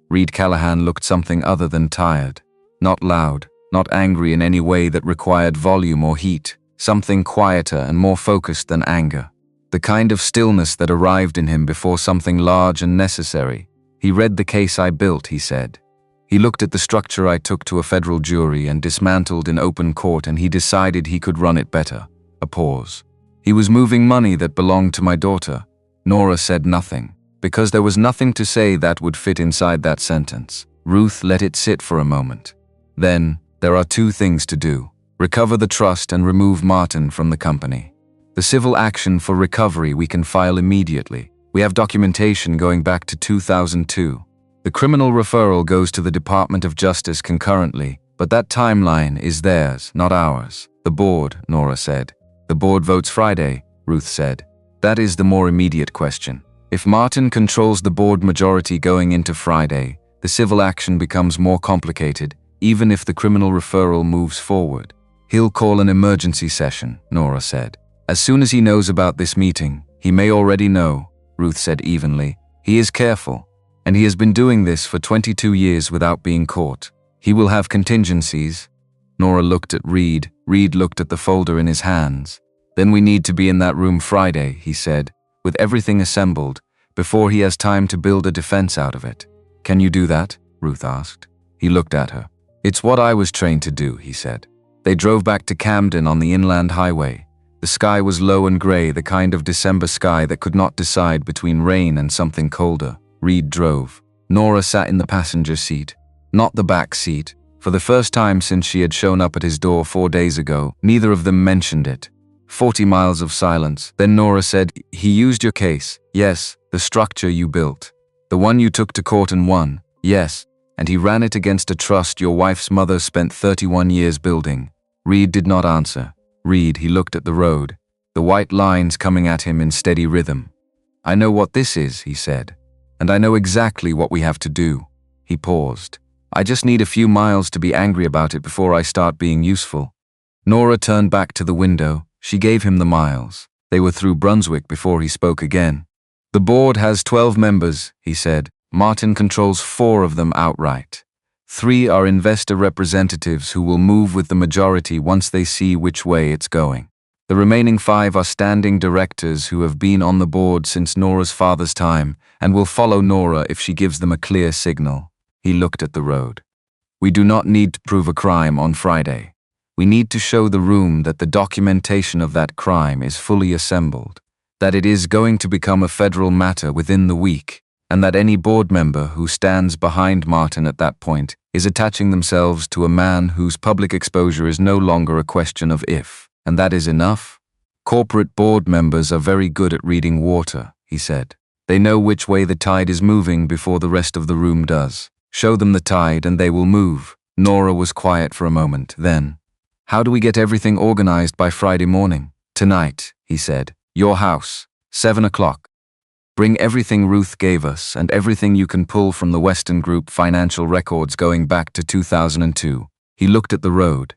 Reed Callahan looked something other than tired. Not loud, not angry in any way that required volume or heat, something quieter and more focused than anger. The kind of stillness that arrived in him before something large and necessary. He read the case I built, he said. He looked at the structure I took to a federal jury and dismantled in open court, and he decided he could run it better. A pause. He was moving money that belonged to my daughter. Nora said nothing, because there was nothing to say that would fit inside that sentence. Ruth let it sit for a moment. Then, there are two things to do. Recover the trust and remove Martin from the company. The civil action for recovery we can file immediately. We have documentation going back to 2002. The criminal referral goes to the Department of Justice concurrently, but that timeline is theirs, not ours. The board, Nora said. The board votes Friday, Ruth said. That is the more immediate question. If Martin controls the board majority going into Friday, the civil action becomes more complicated, even if the criminal referral moves forward. He'll call an emergency session, Nora said. As soon as he knows about this meeting, he may already know, Ruth said evenly. He is careful, and he has been doing this for 22 years without being caught. He will have contingencies. Nora looked at Reed. Reed looked at the folder in his hands. Then we need to be in that room Friday, he said, with everything assembled, before he has time to build a defense out of it. Can you do that? Ruth asked. He looked at her. It's what I was trained to do, he said. They drove back to Camden on the inland highway. The sky was low and gray, the kind of December sky that could not decide between rain and something colder. Reed drove. Nora sat in the passenger seat, not the back seat. For the first time since she had shown up at his door 4 days ago, neither of them mentioned it. 40 miles of silence. Then Nora said, he used your case. Yes, the structure you built. The one you took to court and won. Yes, and he ran it against a trust your wife's mother spent 31 years building. Reed did not answer. Reed, he looked at the road, the white lines coming at him in steady rhythm. I know what this is, he said, and I know exactly what we have to do. He paused. I just need a few miles to be angry about it before I start being useful. Nora turned back to the window. She gave him the miles. They were through Brunswick before he spoke again. The board has 12 members, he said. Martin controls 4 of them outright. 3 are investor representatives who will move with the majority once they see which way it's going. The remaining 5 are standing directors who have been on the board since Nora's father's time and will follow Nora if she gives them a clear signal. He looked at the road. We do not need to prove a crime on Friday. We need to show the room that the documentation of that crime is fully assembled, that it is going to become a federal matter within the week, and that any board member who stands behind Martin at that point is attaching themselves to a man whose public exposure is no longer a question of if, and that is enough. Corporate board members are very good at reading water, he said. They know which way the tide is moving before the rest of the room does. Show them the tide and they will move. Nora was quiet for a moment, then. How do we get everything organized by Friday morning? Tonight, he said. Your house. 7 o'clock. Bring everything Ruth gave us and everything you can pull from the Western Group financial records going back to 2002. He looked at the road.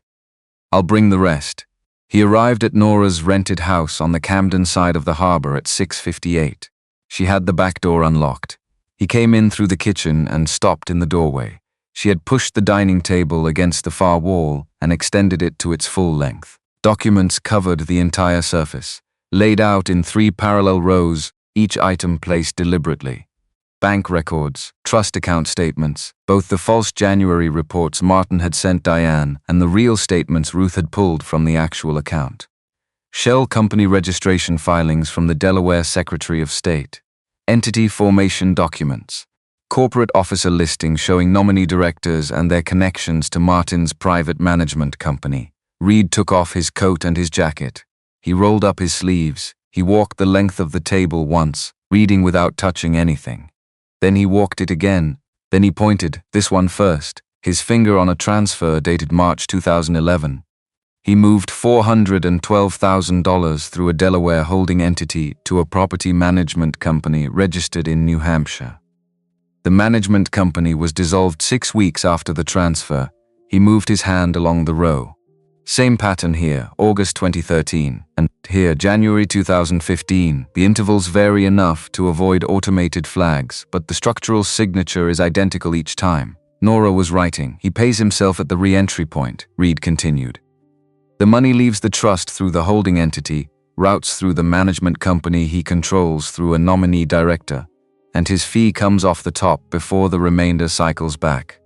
I'll bring the rest. He arrived at Nora's rented house on the Camden side of the harbor at 6:58. She had the back door unlocked. He came in through the kitchen and stopped in the doorway. She had pushed the dining table against the far wall and extended it to its full length. Documents covered the entire surface, laid out in 3 parallel rows, each item placed deliberately. bank records, trust account statements, both the false January reports Martin had sent Diane and the real statements Ruth had pulled from the actual account. Shell company registration filings from the Delaware Secretary of State. Entity formation documents. Corporate officer listing showing nominee directors and their connections to Martin's private management company. Reed took off his coat and his jacket. He rolled up his sleeves. He walked the length of the table once, reading without touching anything. Then he walked it again. Then he pointed, this one first, his finger on a transfer dated March 2011. He moved $412,000 through a Delaware holding entity to a property management company registered in New Hampshire. The management company was dissolved 6 weeks after the transfer. He moved his hand along the row. Same pattern here, August 2013, and here, January 2015. The intervals vary enough to avoid automated flags, but the structural signature is identical each time. Nora was writing. He pays himself at the re-entry point, Reed continued. The money leaves the trust through the holding entity, routes through the management company he controls through a nominee director, and his fee comes off the top before the remainder cycles back.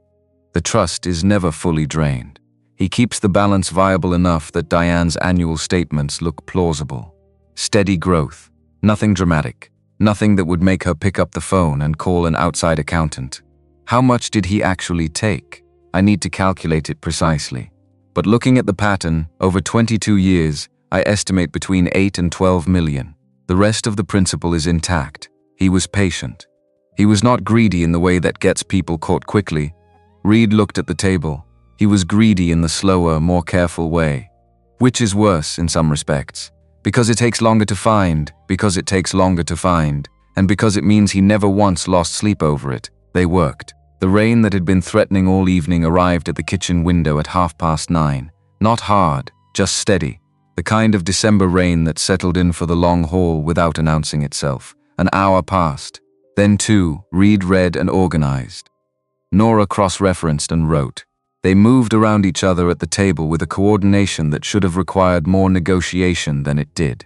The trust is never fully drained. He keeps the balance viable enough that Diane's annual statements look plausible. Steady growth. Nothing dramatic. Nothing that would make her pick up the phone and call an outside accountant. How much did he actually take? I need to calculate it precisely. But looking at the pattern, over 22 years, I estimate between 8 and 12 million. The rest of the principal is intact. He was patient. He was not greedy in the way that gets people caught quickly. Reed looked at the table. He was greedy in the slower, more careful way. Which is worse in some respects. Because it takes longer to find, because it takes longer to find, and because it means he never once lost sleep over it. They worked. The rain that had been threatening all evening arrived at the kitchen window at 9:30. Not hard, just steady. The kind of December rain that settled in for the long haul without announcing itself. An hour passed. Then too, Reed read and organized. Nora cross-referenced and wrote. They moved around each other at the table with a coordination that should have required more negotiation than it did.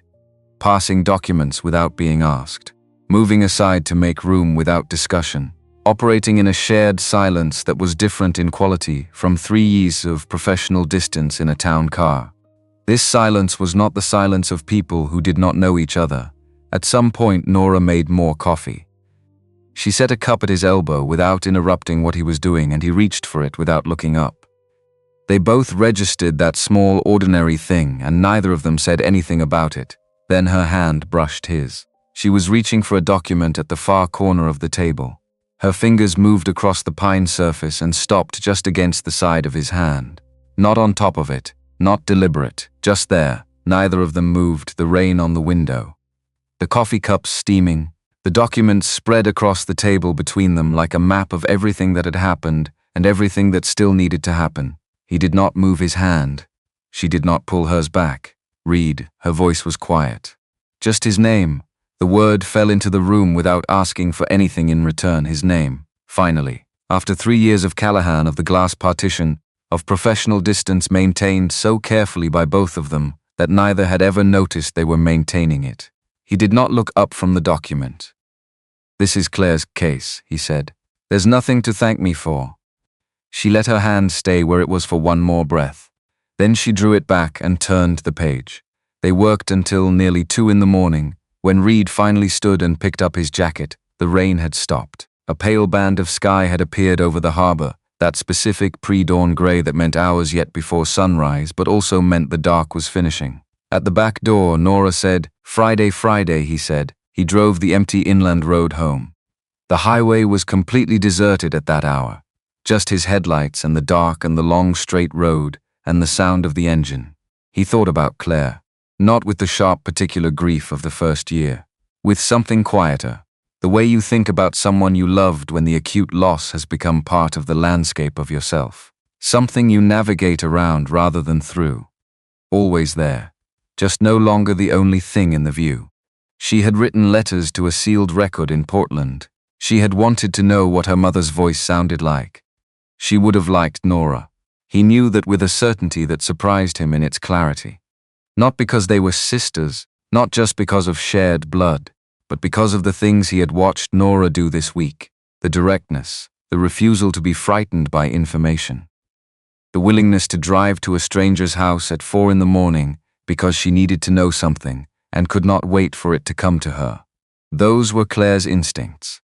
Passing documents without being asked. Moving aside to make room without discussion. Operating in a shared silence that was different in quality from 3 years of professional distance in a town car. This silence was not the silence of people who did not know each other. At some point, Nora made more coffee. She set a cup at his elbow without interrupting what he was doing, and he reached for it without looking up. They both registered that small, ordinary thing, and neither of them said anything about it. Then her hand brushed his. She was reaching for a document at the far corner of the table. Her fingers moved across the pine surface and stopped just against the side of his hand. Not on top of it, not deliberate, just there. Neither of them moved, the rain on the window. The coffee cups steaming, the documents spread across the table between them like a map of everything that had happened and everything that still needed to happen. He did not move his hand. She did not pull hers back. Reed, her voice was quiet. Just his name. The word fell into the room without asking for anything in return, his name. Finally, after 3 years of Callahan, of the glass partition, of professional distance maintained so carefully by both of them that neither had ever noticed they were maintaining it. He did not look up from the document. This is Claire's case, he said. There's nothing to thank me for. She let her hand stay where it was for one more breath. Then she drew it back and turned the page. They worked until nearly 2 in the morning. When Reed finally stood and picked up his jacket, the rain had stopped. A pale band of sky had appeared over the harbor, that specific pre-dawn gray that meant hours yet before sunrise, but also meant the dark was finishing. At the back door, Nora said, Friday, Friday, he said. He drove the empty inland road home. The highway was completely deserted at that hour. Just his headlights and the dark and the long straight road and the sound of the engine. He thought about Claire. Not with the sharp particular grief of the first year. With something quieter. The way you think about someone you loved when the acute loss has become part of the landscape of yourself. Something you navigate around rather than through. Always there. Just no longer the only thing in the view. She had written letters to a sealed record in Portland. She had wanted to know what her mother's voice sounded like. She would have liked Nora. He knew that with a certainty that surprised him in its clarity. Not because they were sisters, not just because of shared blood, but because of the things he had watched Nora do this week. The directness, the refusal to be frightened by information. The willingness to drive to a stranger's house at 4 in the morning because she needed to know something and could not wait for it to come to her. Those were Claire's instincts.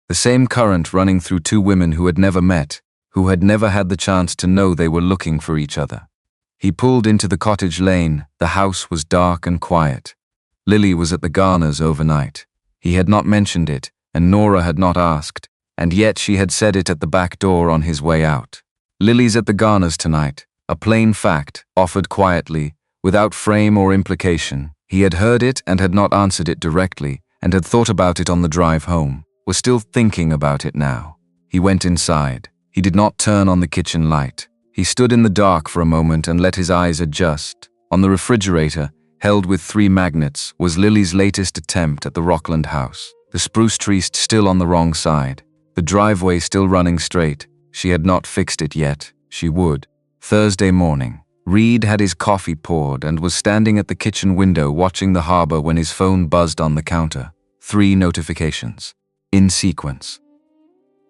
The same current running through two women who had never met, who had never had the chance to know they were looking for each other. He pulled into the cottage lane. The house was dark and quiet. Lily was at the Garners overnight. He had not mentioned it, and Nora had not asked, and yet she had said it at the back door on his way out. Lily's at the Garners tonight, a plain fact, offered quietly, without frame or implication. He had heard it and had not answered it directly, and had thought about it on the drive home, was still thinking about it now. He went inside. He did not turn on the kitchen light. He stood in the dark for a moment and let his eyes adjust. On the refrigerator, held with 3 magnets, was Lily's latest attempt at the Rockland house. The spruce tree still on the wrong side. The driveway still running straight. She had not fixed it yet. She would. Thursday morning. Reed had his coffee poured and was standing at the kitchen window watching the harbor when his phone buzzed on the counter. 3 notifications. In sequence.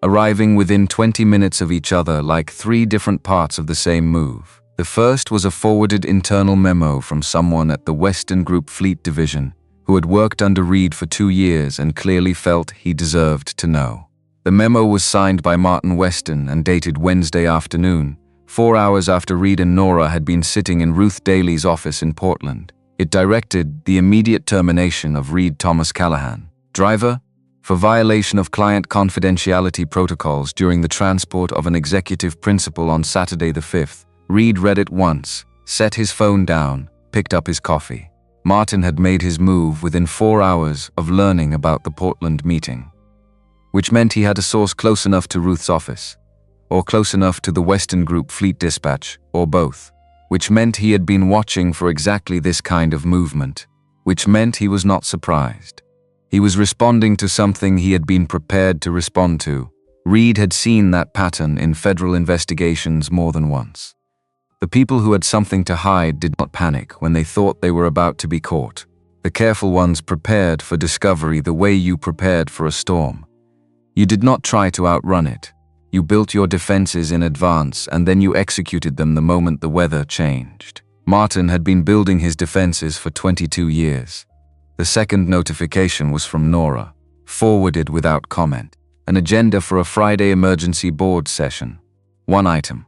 Arriving within 20 minutes of each other like 3 different parts of the same move. The first was a forwarded internal memo from someone at the Western Group Fleet Division who had worked under Reed for 2 years and clearly felt he deserved to know. The memo was signed by Martin Weston and dated Wednesday afternoon, 4 hours after Reed and Nora had been sitting in Ruth Daly's office in Portland. It directed the immediate termination of Reed Thomas Callahan, driver, for violation of client confidentiality protocols during the transport of an executive principal on Saturday the 5th. Reed read it once, set his phone down, picked up his coffee. Martin had made his move within 4 hours of learning about the Portland meeting, which meant he had a source close enough to Ruth's office, or close enough to the Western Group Fleet Dispatch, or both, which meant he had been watching for exactly this kind of movement, which meant he was not surprised. He was responding to something he had been prepared to respond to. Reed had seen that pattern in federal investigations more than once. The people who had something to hide did not panic when they thought they were about to be caught. The careful ones prepared for discovery the way you prepared for a storm. You did not try to outrun it. You built your defenses in advance and then you executed them the moment the weather changed. Martin had been building his defenses for 22 years. The second notification was from Nora, forwarded without comment. An agenda for a Friday emergency board session. 1 item.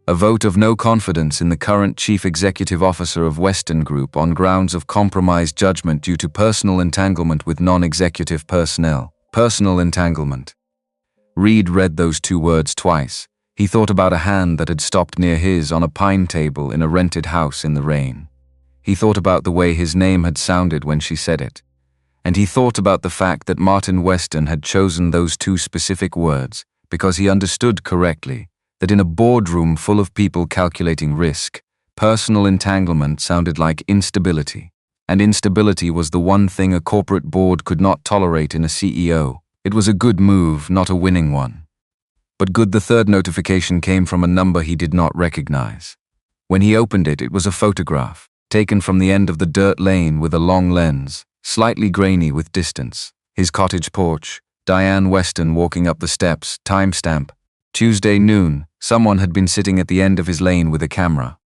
A vote of no confidence in the current chief executive officer of Western Group on grounds of compromised judgment due to personal entanglement with non-executive personnel. Personal entanglement. Reed read those 2 words twice. He thought about a hand that had stopped near his on a pine table in a rented house in the rain. He thought about the way his name had sounded when she said it. And he thought about the fact that Martin Weston had chosen those 2 specific words because he understood correctly that in a boardroom full of people calculating risk, personal entanglement sounded like instability. And instability was the one thing a corporate board could not tolerate in a CEO. It was a good move, not a winning one. But good. The third notification came from a number he did not recognize. When he opened it, it was a photograph, taken from the end of the dirt lane with a long lens, slightly grainy with distance. His cottage porch, Diane Weston walking up the steps, timestamp, Tuesday noon. Someone had been sitting at the end of his lane with a camera.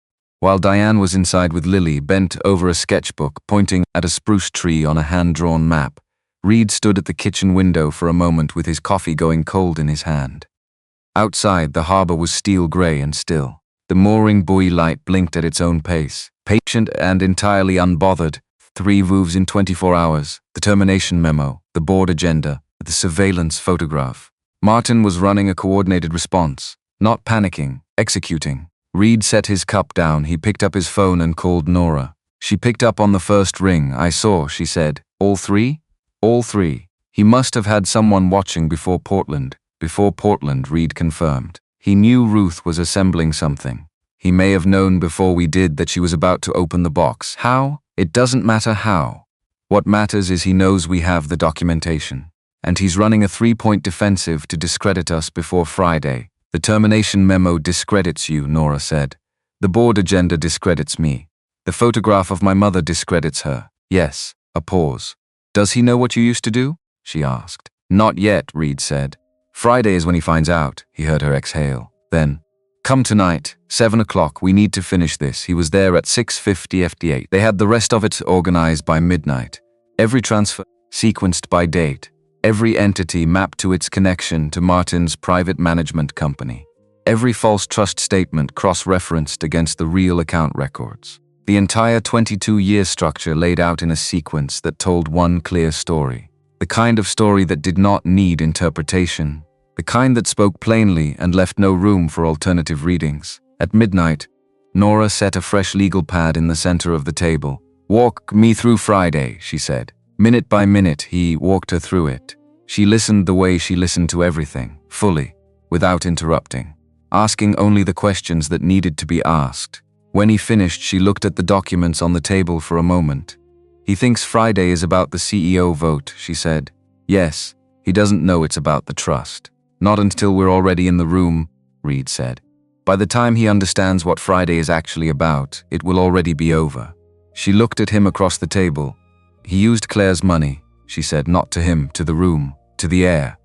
While Diane was inside with Lily, bent over a sketchbook, pointing at a spruce tree on a hand-drawn map, Reed stood at the kitchen window for a moment with his coffee going cold in his hand. Outside, the harbor was steel gray and still. The mooring buoy light blinked at its own pace, patient and entirely unbothered. 3 moves in 24 hours, the termination memo, the board agenda, the surveillance photograph. Martin was running a coordinated response, not panicking, executing. Reed set his cup down. He picked up his phone and called Nora. She picked up on the first ring. "I saw," she said. "All 3? All 3. He must have had someone watching before Portland. Before Portland, Reed confirmed. He knew Ruth was assembling something. He may have known before we did that she was about to open the box. How? It doesn't matter how. What matters is he knows we have the documentation. And he's running a 3-point defensive to discredit us before Friday. The termination memo discredits you," Nora said. "The board agenda discredits me. The photograph of my mother discredits her." Yes, a pause. Does he know what you used to do? She asked. Not yet, Reed said. Friday is when he finds out, he heard her exhale. Then, come tonight, 7 o'clock, we need to finish this. He was there at 6:50 FD8. They had the rest of it organized by midnight. Every transfer sequenced by date. Every entity mapped to its connection to Martin's private management company. Every false trust statement cross-referenced against the real account records. The entire 22-year structure laid out in a sequence that told one clear story. The kind of story that did not need interpretation. The kind that spoke plainly and left no room for alternative readings. At midnight, Nora set a fresh legal pad in the center of the table. Walk me through Friday, she said. Minute by minute, he walked her through it. She listened the way she listened to everything, fully, without interrupting, asking only the questions that needed to be asked. When he finished, she looked at the documents on the table for a moment. He thinks Friday is about the CEO vote, she said. Yes, he doesn't know it's about the trust. Not until we're already in the room, Reed said. By the time he understands what Friday is actually about, it will already be over. She looked at him across the table. He used Claire's money, she said, not to him, to the room, to the air.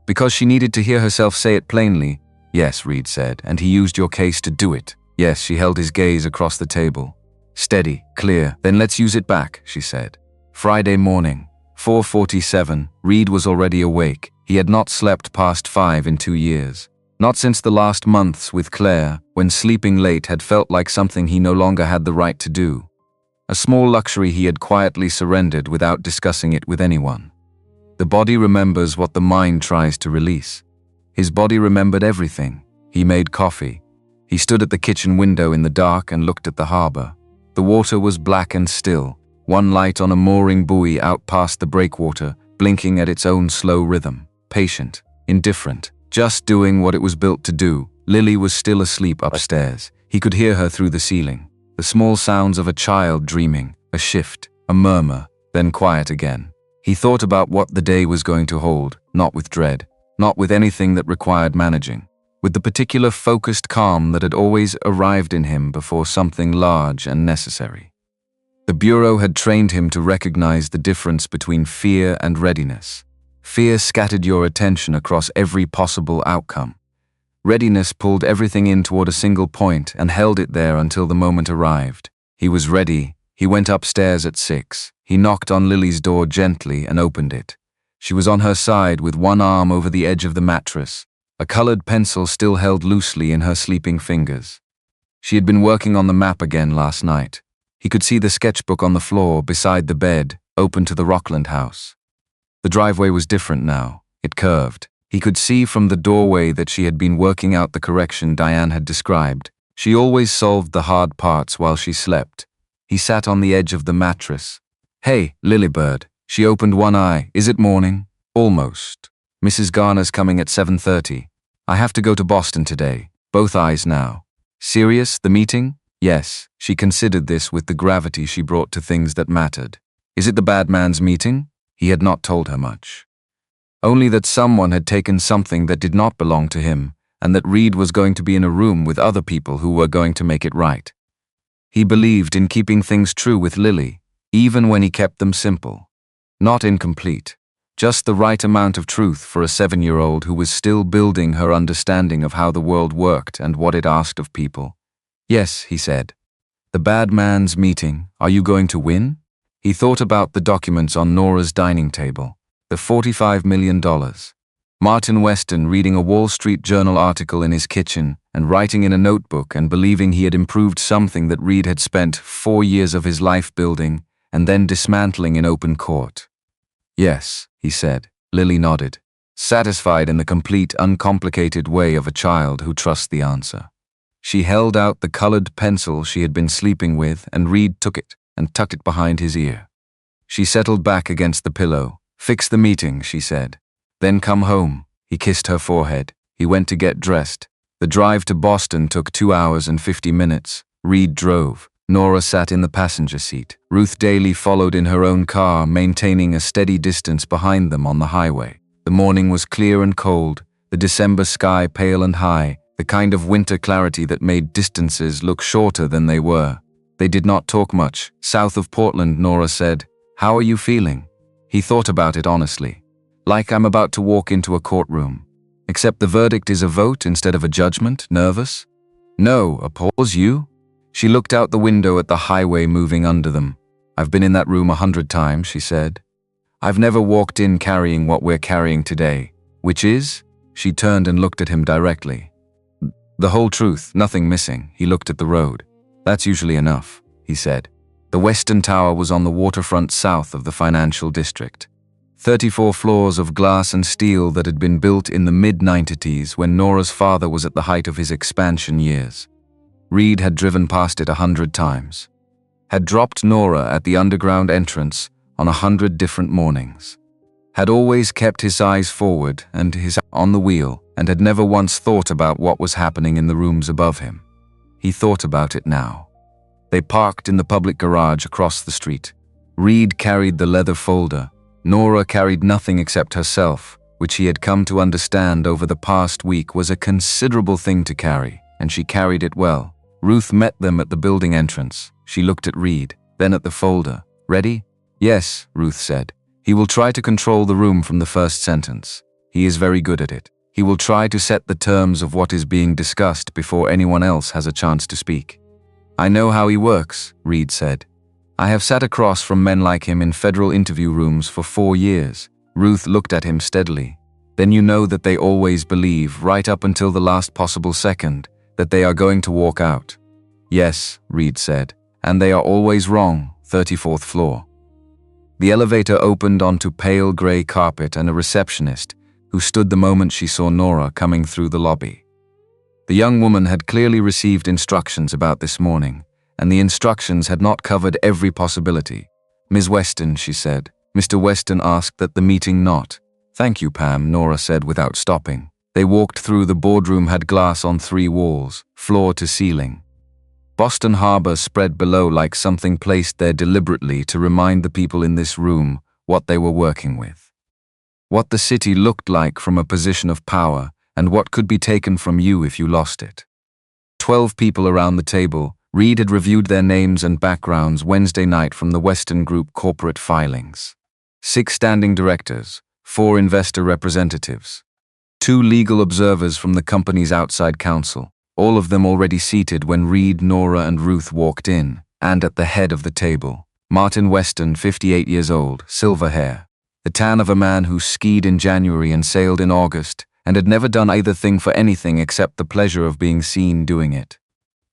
Because she needed to hear herself say it plainly. Yes, Reed said, and he used your case to do it. Yes, she held his gaze across the table. Steady, clear, then let's use it back, she said. Friday morning, 4:47, Reed was already awake. He had not slept past 5 in 2 years. Not since the last months with Claire, when sleeping late had felt like something he no longer had the right to do. A small luxury he had quietly surrendered without discussing it with anyone. The body remembers what the mind tries to release. His body remembered everything. He made coffee. He stood at the kitchen window in the dark and looked at the harbor. The water was black and still, one light on a mooring buoy out past the breakwater, blinking at its own slow rhythm. Patient, indifferent, just doing what it was built to do. Lily was still asleep upstairs. He could hear her through the ceiling. The small sounds of a child dreaming, a shift, a murmur, then quiet again. He thought about what the day was going to hold, not with dread, not with anything that required managing, with the particular focused calm that had always arrived in him before something large and necessary. The Bureau had trained him to recognize the difference between fear and readiness. Fear scattered your attention across every possible outcome. Readiness pulled everything in toward a single point and held it there until the moment arrived. He was ready. He went upstairs at 6. He knocked on Lily's door gently and opened it. She was on her side with one arm over the edge of the mattress, a colored pencil still held loosely in her sleeping fingers. She had been working on the map again last night. He could see the sketchbook on the floor beside the bed, open to the Rockland house. The driveway was different now. It curved. He could see from the doorway that she had been working out the correction Diane had described. She always solved the hard parts while she slept. He sat on the edge of the mattress. Hey, Lilybird. She opened one eye. Is it morning? Almost. Mrs. Garner's coming at 7:30. I have to go to Boston today. Both eyes now. Serious, the meeting? Yes. She considered this with the gravity she brought to things that mattered. Is it the bad man's meeting? He had not told her much. Only that someone had taken something that did not belong to him, and that Reed was going to be in a room with other people who were going to make it right. He believed in keeping things true with Lily, even when he kept them simple. Not incomplete, just the right amount of truth for a 7-year-old who was still building her understanding of how the world worked and what it asked of people. Yes, he said. The bad man's meeting. Are you going to win? He thought about the documents on Nora's dining table. The $45 million. Martin Weston reading a Wall Street Journal article in his kitchen and writing in a notebook and believing he had improved something that Reed had spent 4 years of his life building and then dismantling in open court. Yes, he said. Lily nodded, satisfied in the complete, uncomplicated way of a child who trusts the answer. She held out the colored pencil she had been sleeping with, and Reed took it and tucked it behind his ear. She settled back against the pillow. Fix the meeting, she said. Then come home. He kissed her forehead. He went to get dressed. The drive to Boston took 2 hours and 50 minutes. Reed drove. Nora sat in the passenger seat. Ruth Daly followed in her own car, maintaining a steady distance behind them on the highway. The morning was clear and cold, the December sky pale and high, the kind of winter clarity that made distances look shorter than they were. They did not talk much. South of Portland, Nora said, "How are you feeling?" He thought about it honestly. Like I'm about to walk into a courtroom. Except the verdict is a vote instead of a judgment. Nervous? No, a pause. You? She looked out the window at the highway moving under them. I've been in that room 100 times, she said. I've never walked in carrying what we're carrying today. Which is? She turned and looked at him directly. The whole truth, nothing missing. He looked at the road. That's usually enough, he said. The Western Tower was on the waterfront south of the financial district. 34 floors of glass and steel that had been built in the mid-90s when Nora's father was at the height of his expansion years. Reed had driven past it 100 times. Had dropped Nora at the underground entrance on 100 different mornings. Had always kept his eyes forward and his on the wheel and had never once thought about what was happening in the rooms above him. He thought about it now. They parked in the public garage across the street. Reed carried the leather folder. Nora carried nothing except herself, which he had come to understand over the past week was a considerable thing to carry, and she carried it well. Ruth met them at the building entrance. She looked at Reed, then at the folder. Ready? Yes, Ruth said. He will try to control the room from the first sentence. He is very good at it. He will try to set the terms of what is being discussed before anyone else has a chance to speak. I know how he works, Reed said. I have sat across from men like him in federal interview rooms for 4 years. Ruth looked at him steadily. Then you know that they always believe, right up until the last possible second, that they are going to walk out. Yes, Reed said, and they are always wrong. 34th floor. The elevator opened onto pale gray carpet and a receptionist, who stood the moment she saw Nora coming through the lobby. The young woman had clearly received instructions about this morning, and the instructions had not covered every possibility. Ms. Weston, she said. Mr. Weston asked that the meeting not. Thank you, Pam, Nora said without stopping. They walked through. The boardroom had glass on 3 walls, floor to ceiling. Boston Harbor spread below like something placed there deliberately to remind the people in this room what they were working with. What the city looked like from a position of power, and what could be taken from you if you lost it. 12 people around the table. Reed had reviewed their names and backgrounds Wednesday night from the Western Group corporate filings. 6 standing directors, 4 investor representatives, 2 legal observers from the company's outside counsel, all of them already seated when Reed, Nora, and Ruth walked in, and at the head of the table, Martin Weston, 58 years old, silver hair, the tan of a man who skied in January and sailed in August, and had never done either thing for anything except the pleasure of being seen doing it.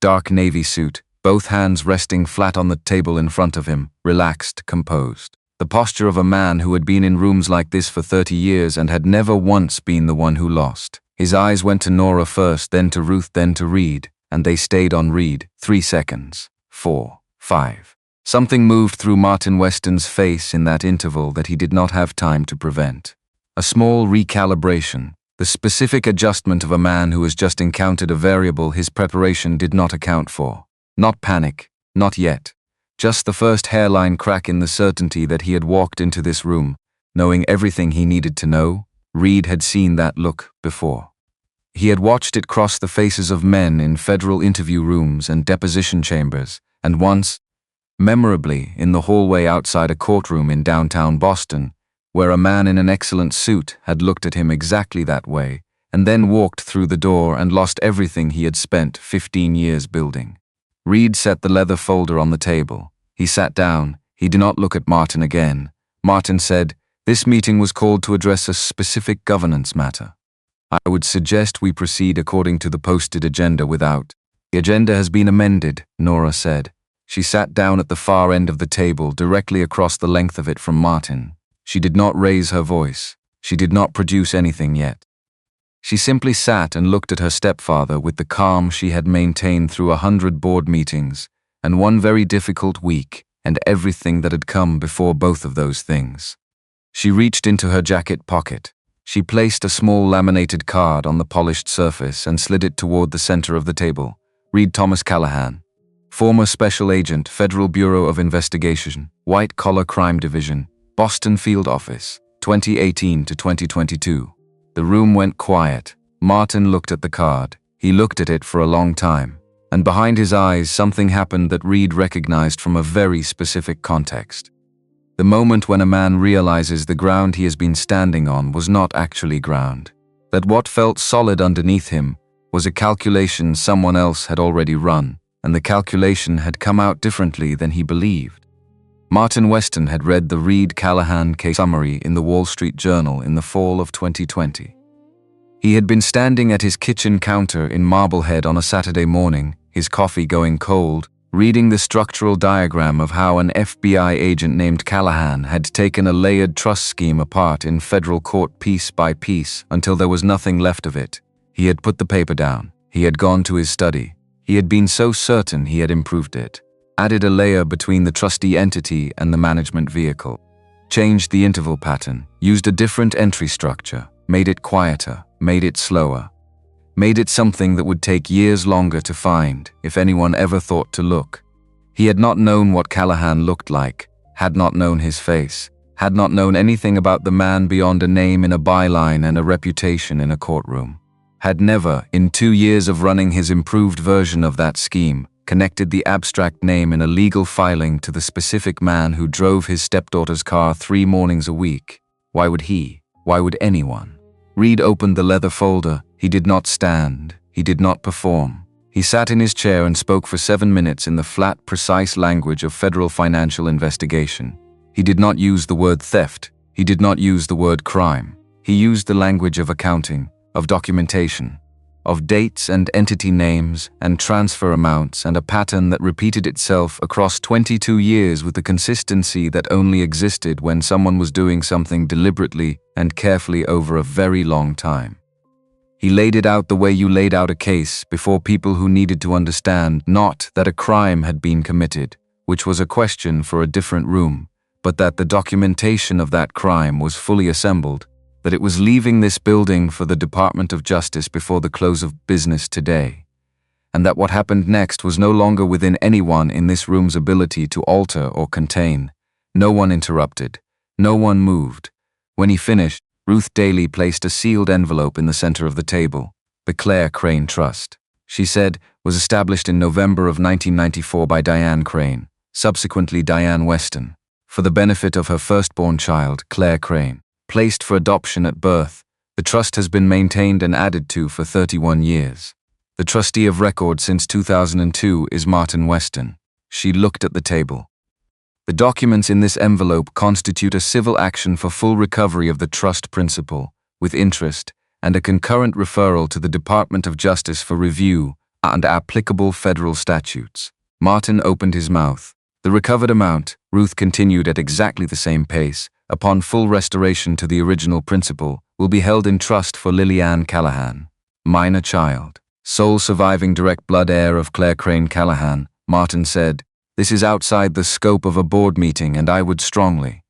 Dark navy suit, both hands resting flat on the table in front of him, relaxed, composed. The posture of a man who had been in rooms like this for 30 years and had never once been the one who lost. His eyes went to Nora first, then to Ruth, then to Reed, and they stayed on Reed. 3 seconds. 4. 5. Something moved through Martin Weston's face in that interval that he did not have time to prevent. A small recalibration. The specific adjustment of a man who has just encountered a variable his preparation did not account for. Not panic, not yet. Just the first hairline crack in the certainty that he had walked into this room, knowing everything he needed to know. Reed had seen that look before. He had watched it cross the faces of men in federal interview rooms and deposition chambers, and once, memorably, in the hallway outside a courtroom in downtown Boston, where a man in an excellent suit had looked at him exactly that way, and then walked through the door and lost everything he had spent 15 years building. Reed set the leather folder on the table. He sat down. He did not look at Martin again. Martin said, "This meeting was called to address a specific governance matter. I would suggest we proceed according to the posted agenda without." "The agenda has been amended," Nora said. She sat down at the far end of the table, directly across the length of it from Martin. She did not raise her voice. She did not produce anything yet. She simply sat and looked at her stepfather with the calm she had maintained through 100 board meetings and one very difficult week and everything that had come before both of those things. She reached into her jacket pocket. She placed a small laminated card on the polished surface and slid it toward the center of the table. Read Thomas Callahan, former Special Agent, Federal Bureau of Investigation, White Collar Crime Division, Boston Field Office, 2018 to 2022. The room went quiet. Martin looked at the card. He looked at it for a long time. And behind his eyes, something happened that Reed recognized from a very specific context. The moment when a man realizes the ground he has been standing on was not actually ground. That what felt solid underneath him was a calculation someone else had already run, and the calculation had come out differently than he believed. Martin Weston had read the Reed-Callahan case summary in the Wall Street Journal in the fall of 2020. He had been standing at his kitchen counter in Marblehead on a Saturday morning, his coffee going cold, reading the structural diagram of how an FBI agent named Callahan had taken a layered trust scheme apart in federal court piece by piece until there was nothing left of it. He had put the paper down. He had gone to his study. He had been so certain he had improved it. Added a layer between the trustee entity and the management vehicle. Changed the interval pattern. Used a different entry structure. Made it quieter. Made it slower. Made it something that would take years longer to find, if anyone ever thought to look. He had not known what Callahan looked like, had not known his face, had not known anything about the man beyond a name in a byline and a reputation in a courtroom. Had never, in 2 years of running his improved version of that scheme, connected the abstract name in a legal filing to the specific man who drove his stepdaughter's car 3 mornings a week. Why would he? Why would anyone? Reed opened the leather folder. He did not stand. He did not perform. He sat in his chair and spoke for 7 minutes in the flat, precise language of federal financial investigation. He did not use the word theft. He did not use the word crime. He used the language of accounting, of documentation, of dates and entity names and transfer amounts, and a pattern that repeated itself across 22 years with the consistency that only existed when someone was doing something deliberately and carefully over a very long time. He laid it out the way you laid out a case before people who needed to understand not that a crime had been committed, which was a question for a different room, but that the documentation of that crime was fully assembled, that it was leaving this building for the Department of Justice before the close of business today, and that what happened next was no longer within anyone in this room's ability to alter or contain. No one interrupted. No one moved. When he finished, Ruth Daly placed a sealed envelope in the center of the table. The Claire Crane Trust, she said, was established in November of 1994 by Diane Crane, subsequently Diane Weston, for the benefit of her firstborn child, Claire Crane. Placed for adoption at birth, the trust has been maintained and added to for 31 years. The trustee of record since 2002 is Martin Weston. She looked at the table. The documents in this envelope constitute a civil action for full recovery of the trust principal, with interest, and a concurrent referral to the Department of Justice for review and applicable federal statutes. Martin opened his mouth. The recovered amount, Ruth continued at exactly the same pace, upon full restoration to the original principal, will be held in trust for Lillian Callahan, minor child, sole surviving direct blood heir of Claire Crane Callahan. Martin said, "This is outside the scope of a board meeting, and I would strongly."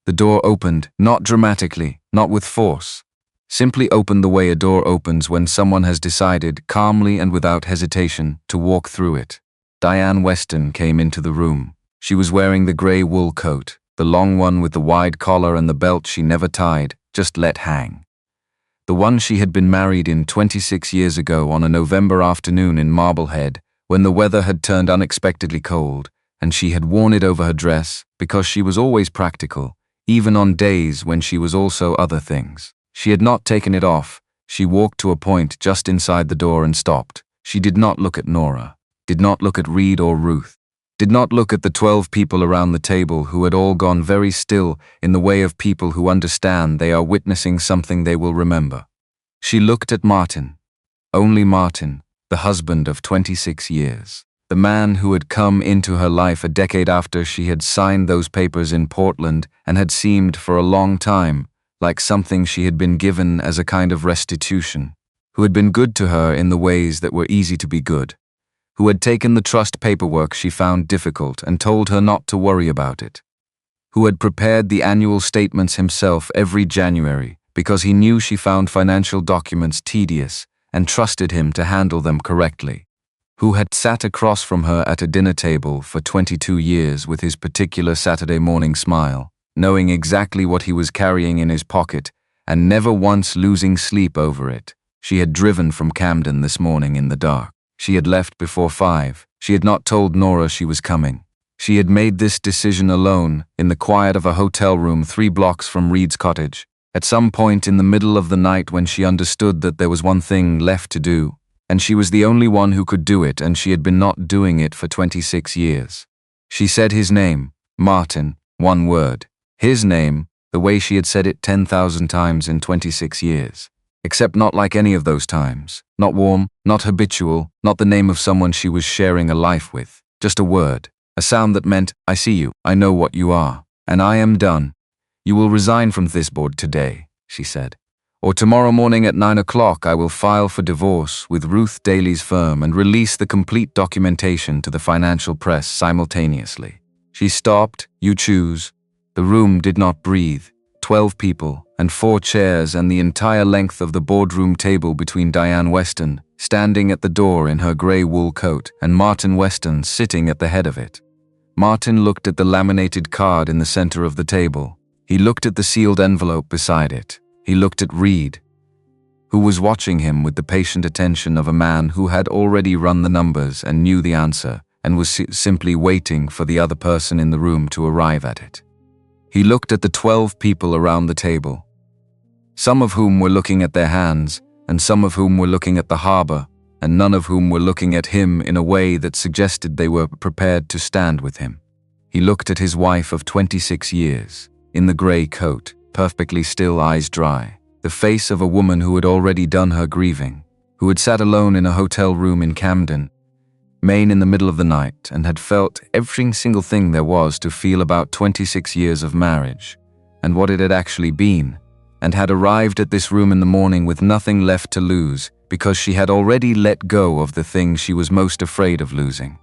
The door opened, not dramatically, not with force. Simply opened the way a door opens when someone has decided, calmly and without hesitation, to walk through it. Diane Weston came into the room. She was wearing the gray wool coat, the long one with the wide collar and the belt she never tied, just let hang. The one she had been married in 26 years ago on a November afternoon in Marblehead, when the weather had turned unexpectedly cold, and she had worn it over her dress because she was always practical, even on days when she was also other things. She had not taken it off. She walked to a point just inside the door and stopped. She did not look at Nora, did not look at Reed or Ruth, did not look at the 12 people around the table who had all gone very still in the way of people who understand they are witnessing something they will remember. She looked at Martin. Only Martin, the husband of 26 years. The man who had come into her life a decade after she had signed those papers in Portland and had seemed for a long time like something she had been given as a kind of restitution, who had been good to her in the ways that were easy to be good, who had taken the trust paperwork she found difficult and told her not to worry about it, who had prepared the annual statements himself every January because he knew she found financial documents tedious and trusted him to handle them correctly, who had sat across from her at a dinner table for 22 years with his particular Saturday morning smile, knowing exactly what he was carrying in his pocket and never once losing sleep over it. She had driven from Camden this morning in the dark. She had left before 5. She had not told Nora she was coming. She had made this decision alone, in the quiet of a hotel room 3 blocks from Reed's cottage, at some point in the middle of the night when she understood that there was one thing left to do, and she was the only one who could do it, and she had been not doing it for 26 years. She said his name, Martin, one word. His name, the way she had said it 10,000 times in 26 years. Except not like any of those times. Not warm, not habitual, not the name of someone she was sharing a life with. Just a word. A sound that meant, I see you, I know what you are, and I am done. You will resign from this board today, she said. Or tomorrow morning at 9 o'clock I will file for divorce with Ruth Daly's firm and release the complete documentation to the financial press simultaneously. She stopped, you choose. The room did not breathe. 12 people, and 4 chairs and the entire length of the boardroom table between Diane Weston, standing at the door in her grey wool coat, and Martin Weston sitting at the head of it. Martin looked at the laminated card in the center of the table. He looked at the sealed envelope beside it. He looked at Reed, who was watching him with the patient attention of a man who had already run the numbers and knew the answer, and was simply waiting for the other person in the room to arrive at it. He looked at the 12 people around the table, some of whom were looking at their hands, and some of whom were looking at the harbor, and none of whom were looking at him in a way that suggested they were prepared to stand with him. He looked at his wife of 26 years, in the grey coat, perfectly still, eyes dry, the face of a woman who had already done her grieving, who had sat alone in a hotel room in Camden, Maine in the middle of the night, and had felt every single thing there was to feel about 26 years of marriage, and what it had actually been, and had arrived at this room in the morning with nothing left to lose, because she had already let go of the thing she was most afraid of losing.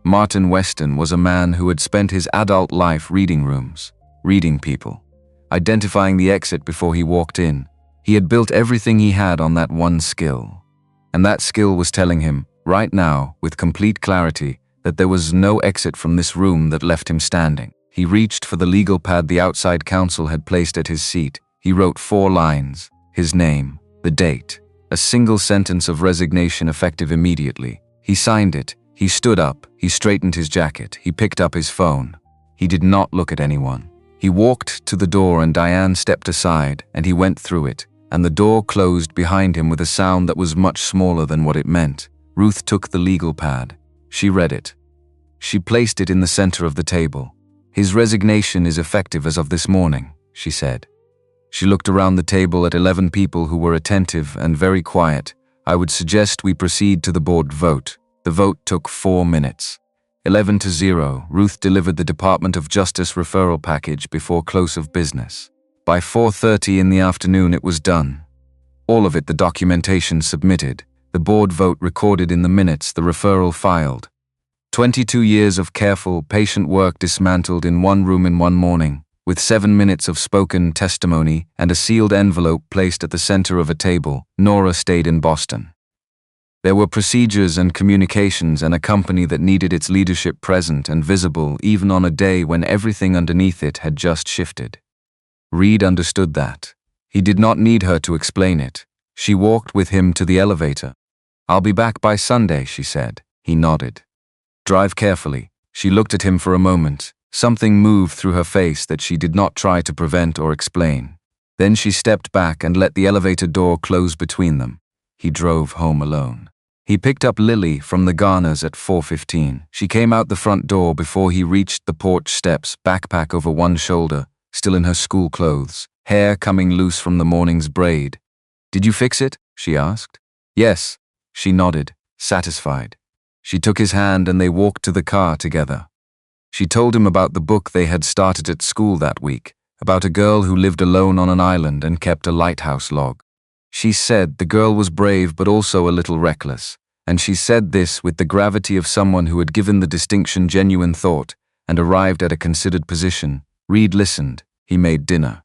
Martin Weston was a man who had spent his adult life reading rooms, reading people, identifying the exit before he walked in. He had built everything he had on that one skill. And that skill was telling him, right now, with complete clarity, that there was no exit from this room that left him standing. He reached for the legal pad the outside counsel had placed at his seat. He wrote 4 lines, his name, the date, a single sentence of resignation effective immediately. He signed it. He stood up. He straightened his jacket. He picked up his phone. He did not look at anyone. He walked to the door and Diane stepped aside and he went through it, and the door closed behind him with a sound that was much smaller than what it meant. Ruth took the legal pad. She read it. She placed it in the center of the table. His resignation is effective as of this morning, she said. She looked around the table at 11 people who were attentive and very quiet. I would suggest we proceed to the board vote. The vote took 4 minutes. 11-0, Ruth delivered the Department of Justice referral package before close of business. By 4:30 in the afternoon it was done. All of it, the documentation submitted, the board vote recorded in the minutes, the referral filed. 22 years of careful, patient work dismantled in one room in one morning, with 7 minutes of spoken testimony and a sealed envelope placed at the center of a table. Nora stayed in Boston. There were procedures and communications and a company that needed its leadership present and visible even on a day when everything underneath it had just shifted. Reed understood that. He did not need her to explain it. She walked with him to the elevator. I'll be back by Sunday, she said. He nodded. Drive carefully. She looked at him for a moment. Something moved through her face that she did not try to prevent or explain. Then she stepped back and let the elevator door close between them. He drove home alone. He picked up Lily from the Garners at 4:15. She came out the front door before he reached the porch steps, backpack over one shoulder, still in her school clothes, hair coming loose from the morning's braid. Did you fix it? She asked. Yes. She nodded, satisfied. She took his hand and they walked to the car together. She told him about the book they had started at school that week, about a girl who lived alone on an island and kept a lighthouse log. She said the girl was brave but also a little reckless, and she said this with the gravity of someone who had given the distinction genuine thought and arrived at a considered position. Reed listened. He made dinner.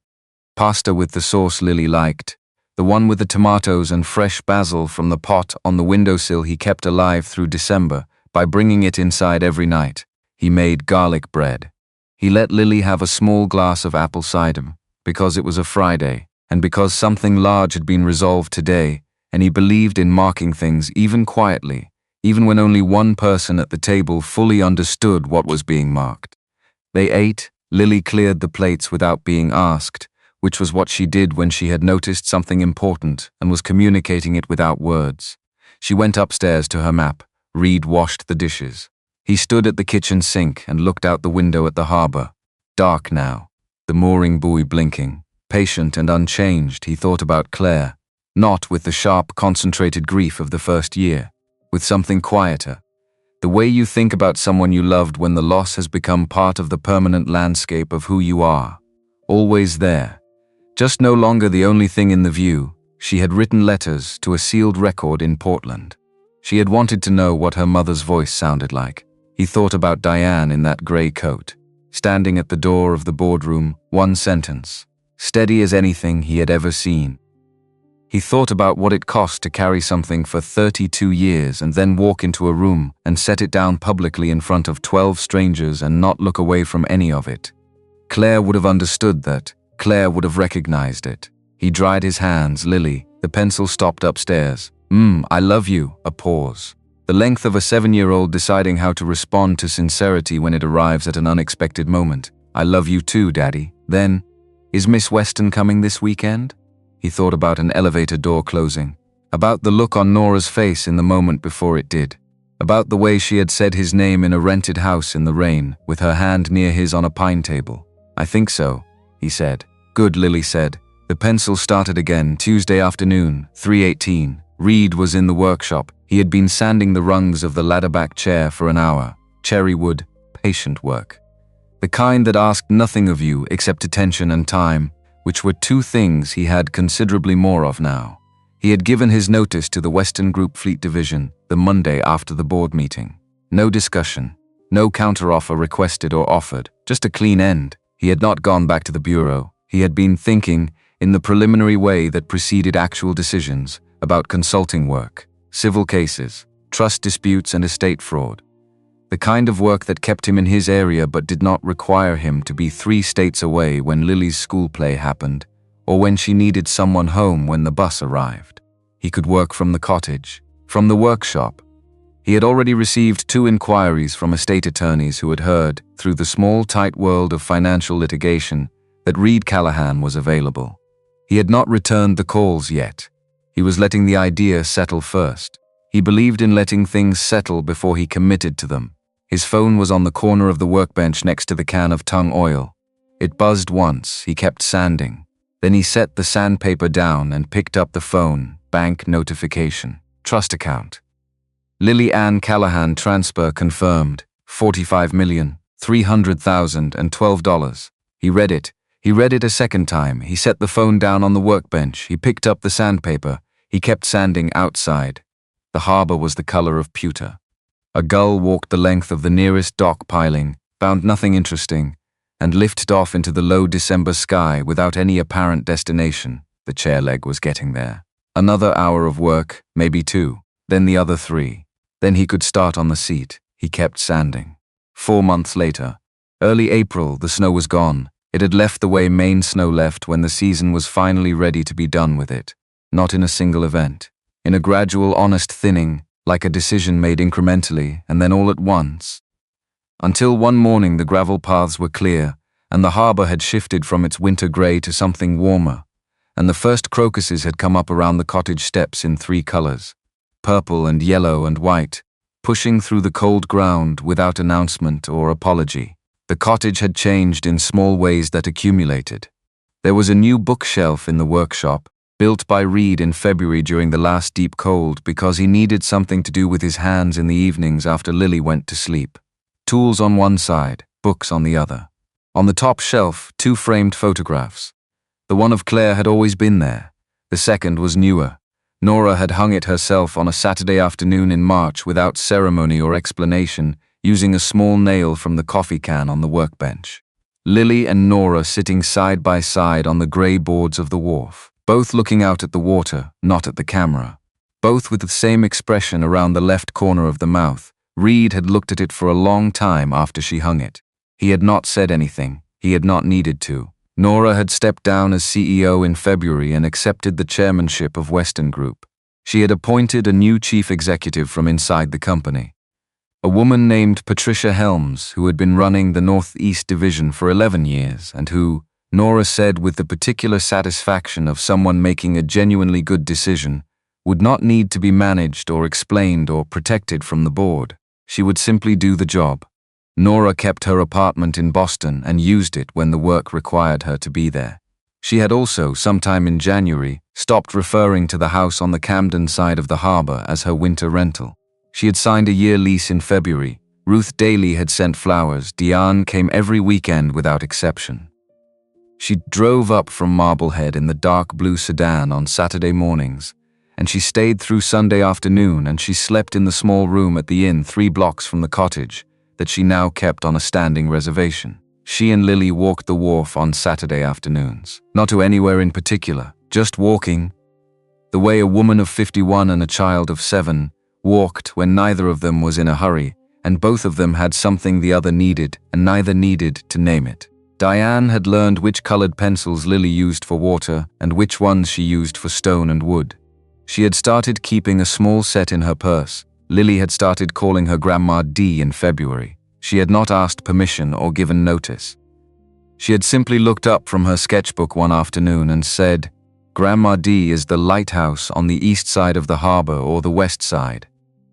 Pasta with the sauce Lily liked, the one with the tomatoes and fresh basil from the pot on the windowsill he kept alive through December by bringing it inside every night. He made garlic bread. He let Lily have a small glass of apple cider because it was a Friday, and because something large had been resolved today, and he believed in marking things even quietly, even when only one person at the table fully understood what was being marked. They ate. Lily cleared the plates without being asked, which was what she did when she had noticed something important and was communicating it without words. She went upstairs to her map. Reed washed the dishes. He stood at the kitchen sink and looked out the window at the harbor. Dark now, the mooring buoy blinking. Patient and unchanged, he thought about Claire, not with the sharp, concentrated grief of the first year, with something quieter. The way you think about someone you loved when the loss has become part of the permanent landscape of who you are. Always there. Just no longer the only thing in the view. She had written letters to a sealed record in Portland. She had wanted to know what her mother's voice sounded like. He thought about Diane in that gray coat, standing at the door of the boardroom, one sentence, steady as anything he had ever seen. He thought about what it cost to carry something for 32 years and then walk into a room and set it down publicly in front of 12 strangers and not look away from any of it. Claire would have understood that. Claire would have recognized it. He dried his hands. Lily, the pencil stopped upstairs. I love you. A pause. The length of a 7-year-old deciding how to respond to sincerity when it arrives at an unexpected moment. I love you too, Daddy. Then, is Miss Weston coming this weekend? He thought about an elevator door closing, about the look on Nora's face in the moment before it did, about the way she had said his name in a rented house in the rain, with her hand near his on a pine table. I think so, he said. Good, Lily said. The pencil started again. Tuesday afternoon, 3:18. Reed was in the workshop. He had been sanding the rungs of the ladder-back chair for an hour. Cherry wood, patient work. The kind that asked nothing of you except attention and time, which were two things he had considerably more of now. He had given his notice to the Western Group Fleet Division the Monday after the board meeting. No discussion, no counteroffer requested or offered, just a clean end. He had not gone back to the bureau. He had been thinking, in the preliminary way that preceded actual decisions, about consulting work, civil cases, trust disputes and estate fraud. The kind of work that kept him in his area but did not require him to be 3 states away when Lily's school play happened, or when she needed someone home when the bus arrived. He could work from the cottage, from the workshop. He had already received 2 inquiries from estate attorneys who had heard, through the small, tight world of financial litigation, that Reed Callahan was available. He had not returned the calls yet. He was letting the idea settle first. He believed in letting things settle before he committed to them. His phone was on the corner of the workbench next to the can of tung oil. It buzzed once. He kept sanding. Then he set the sandpaper down and picked up the phone. Bank notification. Trust account. Lily Ann Callahan transfer confirmed. $45,300,012. He read it. He read it a second time. He set the phone down on the workbench. He picked up the sandpaper. He kept sanding outside. The harbor was the color of pewter. A gull walked the length of the nearest dock piling, found nothing interesting, and lifted off into the low December sky without any apparent destination. The chair leg was getting there. Another hour of work, maybe 2, then the other 3. Then he could start on the seat. He kept sanding. 4 months later, early April, the snow was gone. It had left the way Maine snow left when the season was finally ready to be done with it. Not in a single event. In a gradual, honest thinning, like a decision made incrementally and then all at once. Until one morning the gravel paths were clear, and the harbor had shifted from its winter gray to something warmer, and the first crocuses had come up around the cottage steps in 3 colors, purple and yellow and white, pushing through the cold ground without announcement or apology. The cottage had changed in small ways that accumulated. There was a new bookshelf in the workshop, built by Reed in February during the last deep cold because he needed something to do with his hands in the evenings after Lily went to sleep. Tools on one side, books on the other. On the top shelf, 2 framed photographs. The one of Claire had always been there. The second was newer. Nora had hung it herself on a Saturday afternoon in March without ceremony or explanation, using a small nail from the coffee can on the workbench. Lily and Nora sitting side by side on the grey boards of the wharf. Both looking out at the water, not at the camera. Both with the same expression around the left corner of the mouth. Reed had looked at it for a long time after she hung it. He had not said anything. He had not needed to. Nora had stepped down as CEO in February and accepted the chairmanship of Western Group. She had appointed a new chief executive from inside the company. A woman named Patricia Helms, who had been running the Northeast Division for 11 years and who, Nora said with the particular satisfaction of someone making a genuinely good decision, would not need to be managed or explained or protected from the board. She would simply do the job. Nora kept her apartment in Boston and used it when the work required her to be there. She had also, sometime in January, stopped referring to the house on the Camden side of the harbor as her winter rental. She had signed a year lease in February. Ruth Daly had sent flowers. Diane came every weekend without exception. She drove up from Marblehead in the dark blue sedan on Saturday mornings, and she stayed through Sunday afternoon, and she slept in the small room at the inn 3 blocks from the cottage that she now kept on a standing reservation. She and Lily walked the wharf on Saturday afternoons. Not to anywhere in particular, just walking. The way a woman of 51 and a child of 7 walked when neither of them was in a hurry, and both of them had something the other needed, and neither needed to name it. Diane had learned which colored pencils Lily used for water and which ones she used for stone and wood. She had started keeping a small set in her purse. Lily had started calling her Grandma D in February. She had not asked permission or given notice. She had simply looked up from her sketchbook one afternoon and said, "Grandma D is the lighthouse on the east side of the harbor or the west side."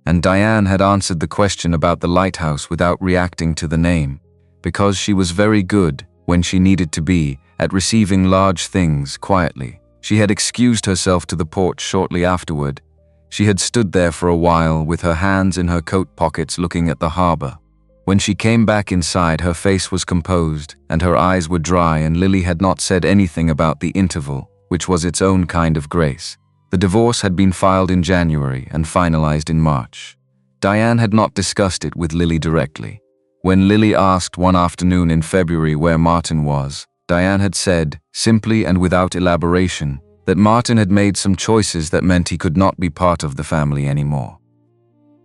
And Diane had answered the question about the lighthouse without reacting to the name, because she was very good, when she needed to be, at receiving large things quietly. She had excused herself to the porch shortly afterward. She had stood there for a while with her hands in her coat pockets looking at the harbor. When she came back inside, her face was composed and her eyes were dry, and Lily had not said anything about the interval, which was its own kind of grace. The divorce had been filed in January and finalized in March. Diane had not discussed it with Lily directly. When Lily asked one afternoon in February where Martin was, Diane had said, simply and without elaboration, that Martin had made some choices that meant he could not be part of the family anymore.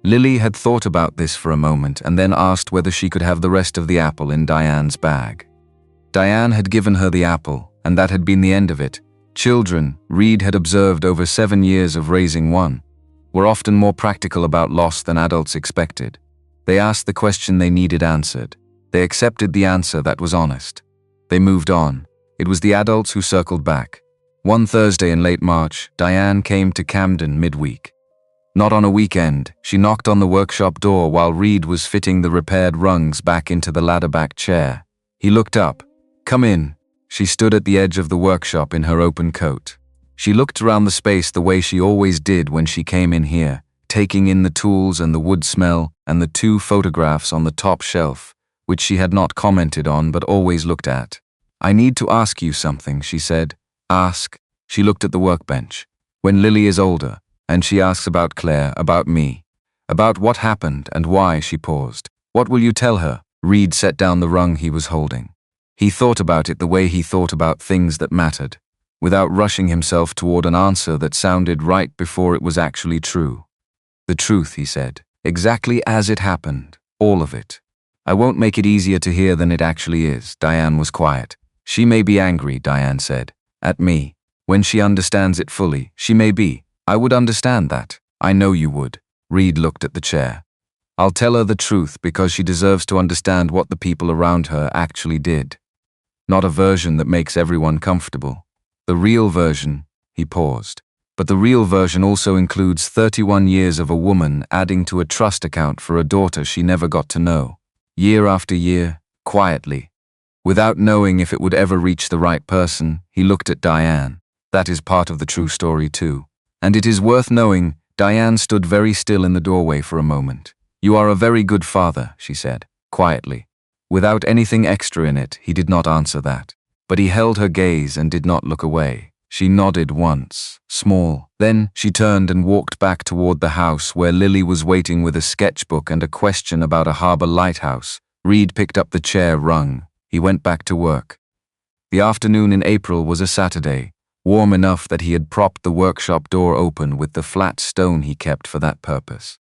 Lily had thought about this for a moment and then asked whether she could have the rest of the apple in Diane's bag. Diane had given her the apple, and that had been the end of it. Children, Reed had observed over 7 years of raising one, were often more practical about loss than adults expected. They asked the question they needed answered. They accepted the answer that was honest. They moved on. It was the adults who circled back. One Thursday in late March, Diane came to Camden midweek. Not on a weekend, she knocked on the workshop door while Reed was fitting the repaired rungs back into the ladder-back chair. He looked up. "Come in." She stood at the edge of the workshop in her open coat. She looked around the space the way she always did when she came in here, taking in the tools and the wood smell and the 2 photographs on the top shelf, which she had not commented on but always looked at. "I need to ask you something," she said. "Ask." She looked at the workbench. "When Lily is older, and she asks about Claire, about me, about what happened and why," she paused. "What will you tell her?" Reed set down the rung he was holding. He thought about it the way he thought about things that mattered, without rushing himself toward an answer that sounded right before it was actually true. "The truth," he said, "exactly as it happened, all of it. I won't make it easier to hear than it actually is." Diane was quiet. "She may be angry," Diane said, "at me. When she understands it fully, she may be. I would understand that. I know you would." Reed looked at the chair. "I'll tell her the truth because she deserves to understand what the people around her actually did. Not a version that makes everyone comfortable. The real version," he paused. "But the real version also includes 31 years of a woman adding to a trust account for a daughter she never got to know. Year after year, quietly. Without knowing if it would ever reach the right person, he looked at Diane. That is part of the true story too. And it is worth knowing." Diane stood very still in the doorway for a moment. "You are a very good father," she said, quietly. Without anything extra in it, he did not answer that. But he held her gaze and did not look away. She nodded once, small. Then she turned and walked back toward the house where Lily was waiting with a sketchbook and a question about a harbor lighthouse. Reed picked up the chair rung. He went back to work. The afternoon in April was a Saturday, warm enough that he had propped the workshop door open with the flat stone he kept for that purpose.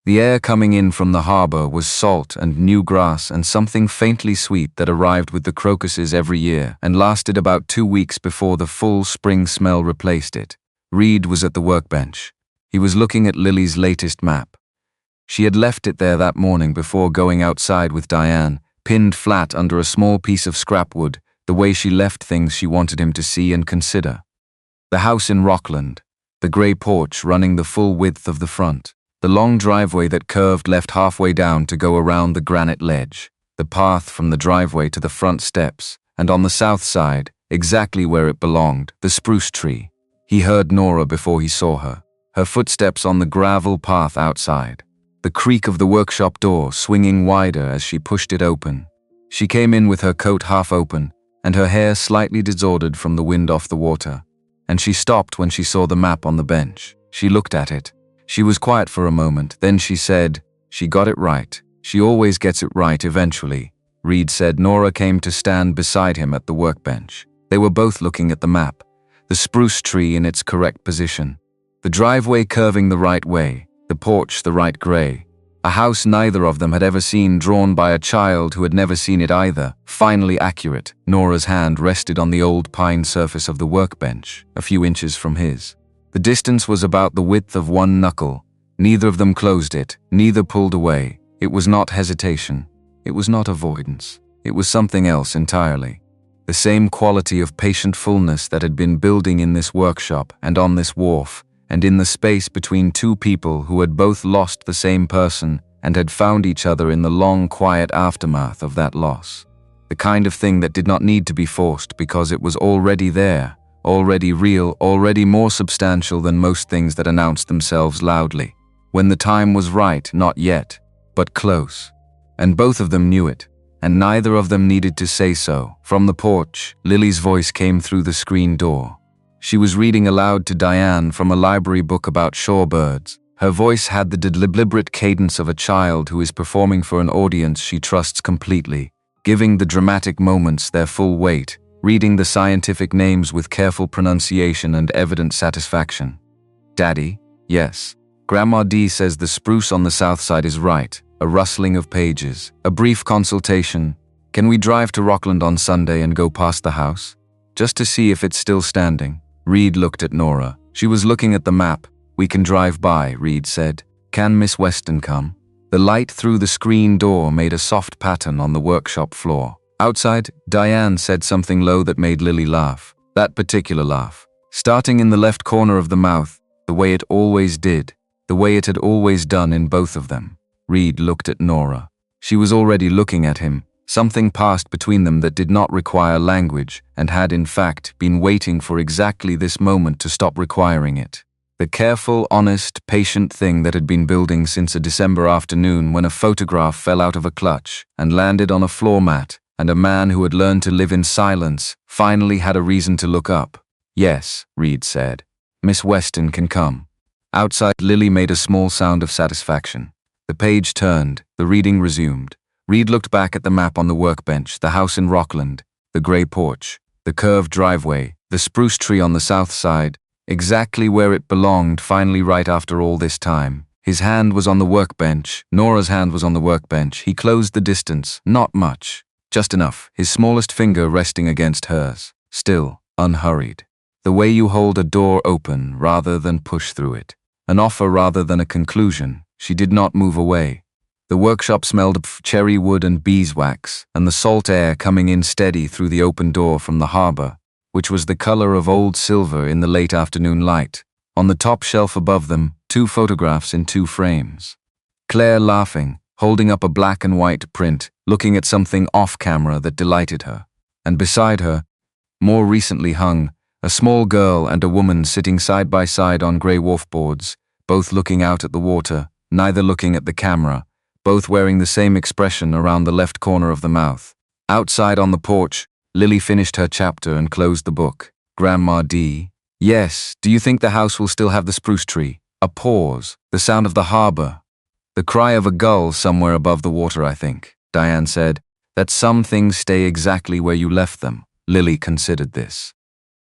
The air coming in from the harbor was salt and new grass and something faintly sweet that arrived with the crocuses every year and lasted about 2 weeks before the full spring smell replaced it. Reed was at the workbench. He was looking at Lily's latest map. She had left it there that morning before going outside with Diane, pinned flat under a small piece of scrap wood, the way she left things she wanted him to see and consider. The house in Rockland, the grey porch running the full width of the front, the long driveway that curved left halfway down to go around the granite ledge, the path from the driveway to the front steps, and on the south side, exactly where it belonged, the spruce tree. He heard Nora before he saw her, her footsteps on the gravel path outside, the creak of the workshop door swinging wider as she pushed it open. She came in with her coat half open, and her hair slightly disordered from the wind off the water, and she stopped when she saw the map on the bench. She looked at it. She was quiet for a moment, then she said, "She got it right. She always gets it right eventually." Reed said. Nora came to stand beside him at the workbench. They were both looking at the map, the spruce tree in its correct position, the driveway curving the right way, the porch the right gray. A house neither of them had ever seen, drawn by a child who had never seen it either, finally accurate. Nora's hand rested on the old pine surface of the workbench, a few inches from his. The distance was about the width of one knuckle. Neither of them closed it, neither pulled away. It was not hesitation. It was not avoidance. It was something else entirely. The same quality of patient fullness that had been building in this workshop and on this wharf, and in the space between two people who had both lost the same person and had found each other in the long, quiet aftermath of that loss. The kind of thing that did not need to be forced because it was already there, already real, already more substantial than most things that announced themselves loudly. When the time was right, not yet, but close. And both of them knew it, and neither of them needed to say so. From the porch, Lily's voice came through the screen door. She was reading aloud to Diane from a library book about shorebirds. Her voice had the deliberate cadence of a child who is performing for an audience she trusts completely, giving the dramatic moments their full weight, reading the scientific names with careful pronunciation and evident satisfaction. "Daddy? Yes. Grandma D says the spruce on the south side is right." A rustling of pages, a brief consultation. "Can we drive to Rockland on Sunday and go past the house? Just to see if it's still standing?" Reed looked at Nora. She was looking at the map. "We can drive by," Reed said. "Can Miss Weston come?" The light through the screen door made a soft pattern on the workshop floor. Outside, Diane said something low that made Lily laugh. That particular laugh. Starting in the left corner of the mouth, the way it always did, the way it had always done in both of them. Reed looked at Nora. She was already looking at him. Something passed between them that did not require language and had, in fact, been waiting for exactly this moment to stop requiring it. The careful, honest, patient thing that had been building since a December afternoon when a photograph fell out of a clutch and landed on a floor mat, and a man who had learned to live in silence finally had a reason to look up. "Yes," Reed said. "Miss Weston can come." Outside, Lily made a small sound of satisfaction. The page turned, the reading resumed. Reed looked back at the map on the workbench, the house in Rockland, the grey porch, the curved driveway, the spruce tree on the south side, exactly where it belonged finally right after all this time. His hand was on the workbench, Nora's hand was on the workbench. He closed the distance, not much, just enough, his smallest finger resting against hers, still, unhurried. The way you hold a door open rather than push through it. An offer rather than a conclusion. She did not move away. The workshop smelled of cherry wood and beeswax, and the salt air coming in steady through the open door from the harbor, which was the color of old silver in the late afternoon light. On the top shelf above them, 2 photographs in 2 frames. Claire laughing, holding up a black and white print, looking at something off-camera that delighted her. And beside her, more recently hung, a small girl and a woman sitting side by side on grey wharfboards, both looking out at the water, neither looking at the camera, both wearing the same expression around the left corner of the mouth. Outside on the porch, Lily finished her chapter and closed the book. Grandma D. "Yes, do you think the house will still have the spruce tree?" A pause, the sound of the harbor. The cry of a gull somewhere above the water, I think. Diane said, "That some things stay exactly where you left them." Lily considered this.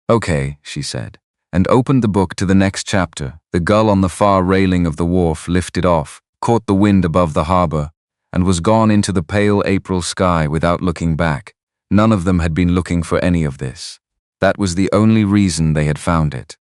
"Okay," she said, and opened the book to the next chapter. The gull on the far railing of the wharf lifted off, caught the wind above the harbor, and was gone into the pale April sky without looking back. None of them had been looking for any of this. That was the only reason they had found it.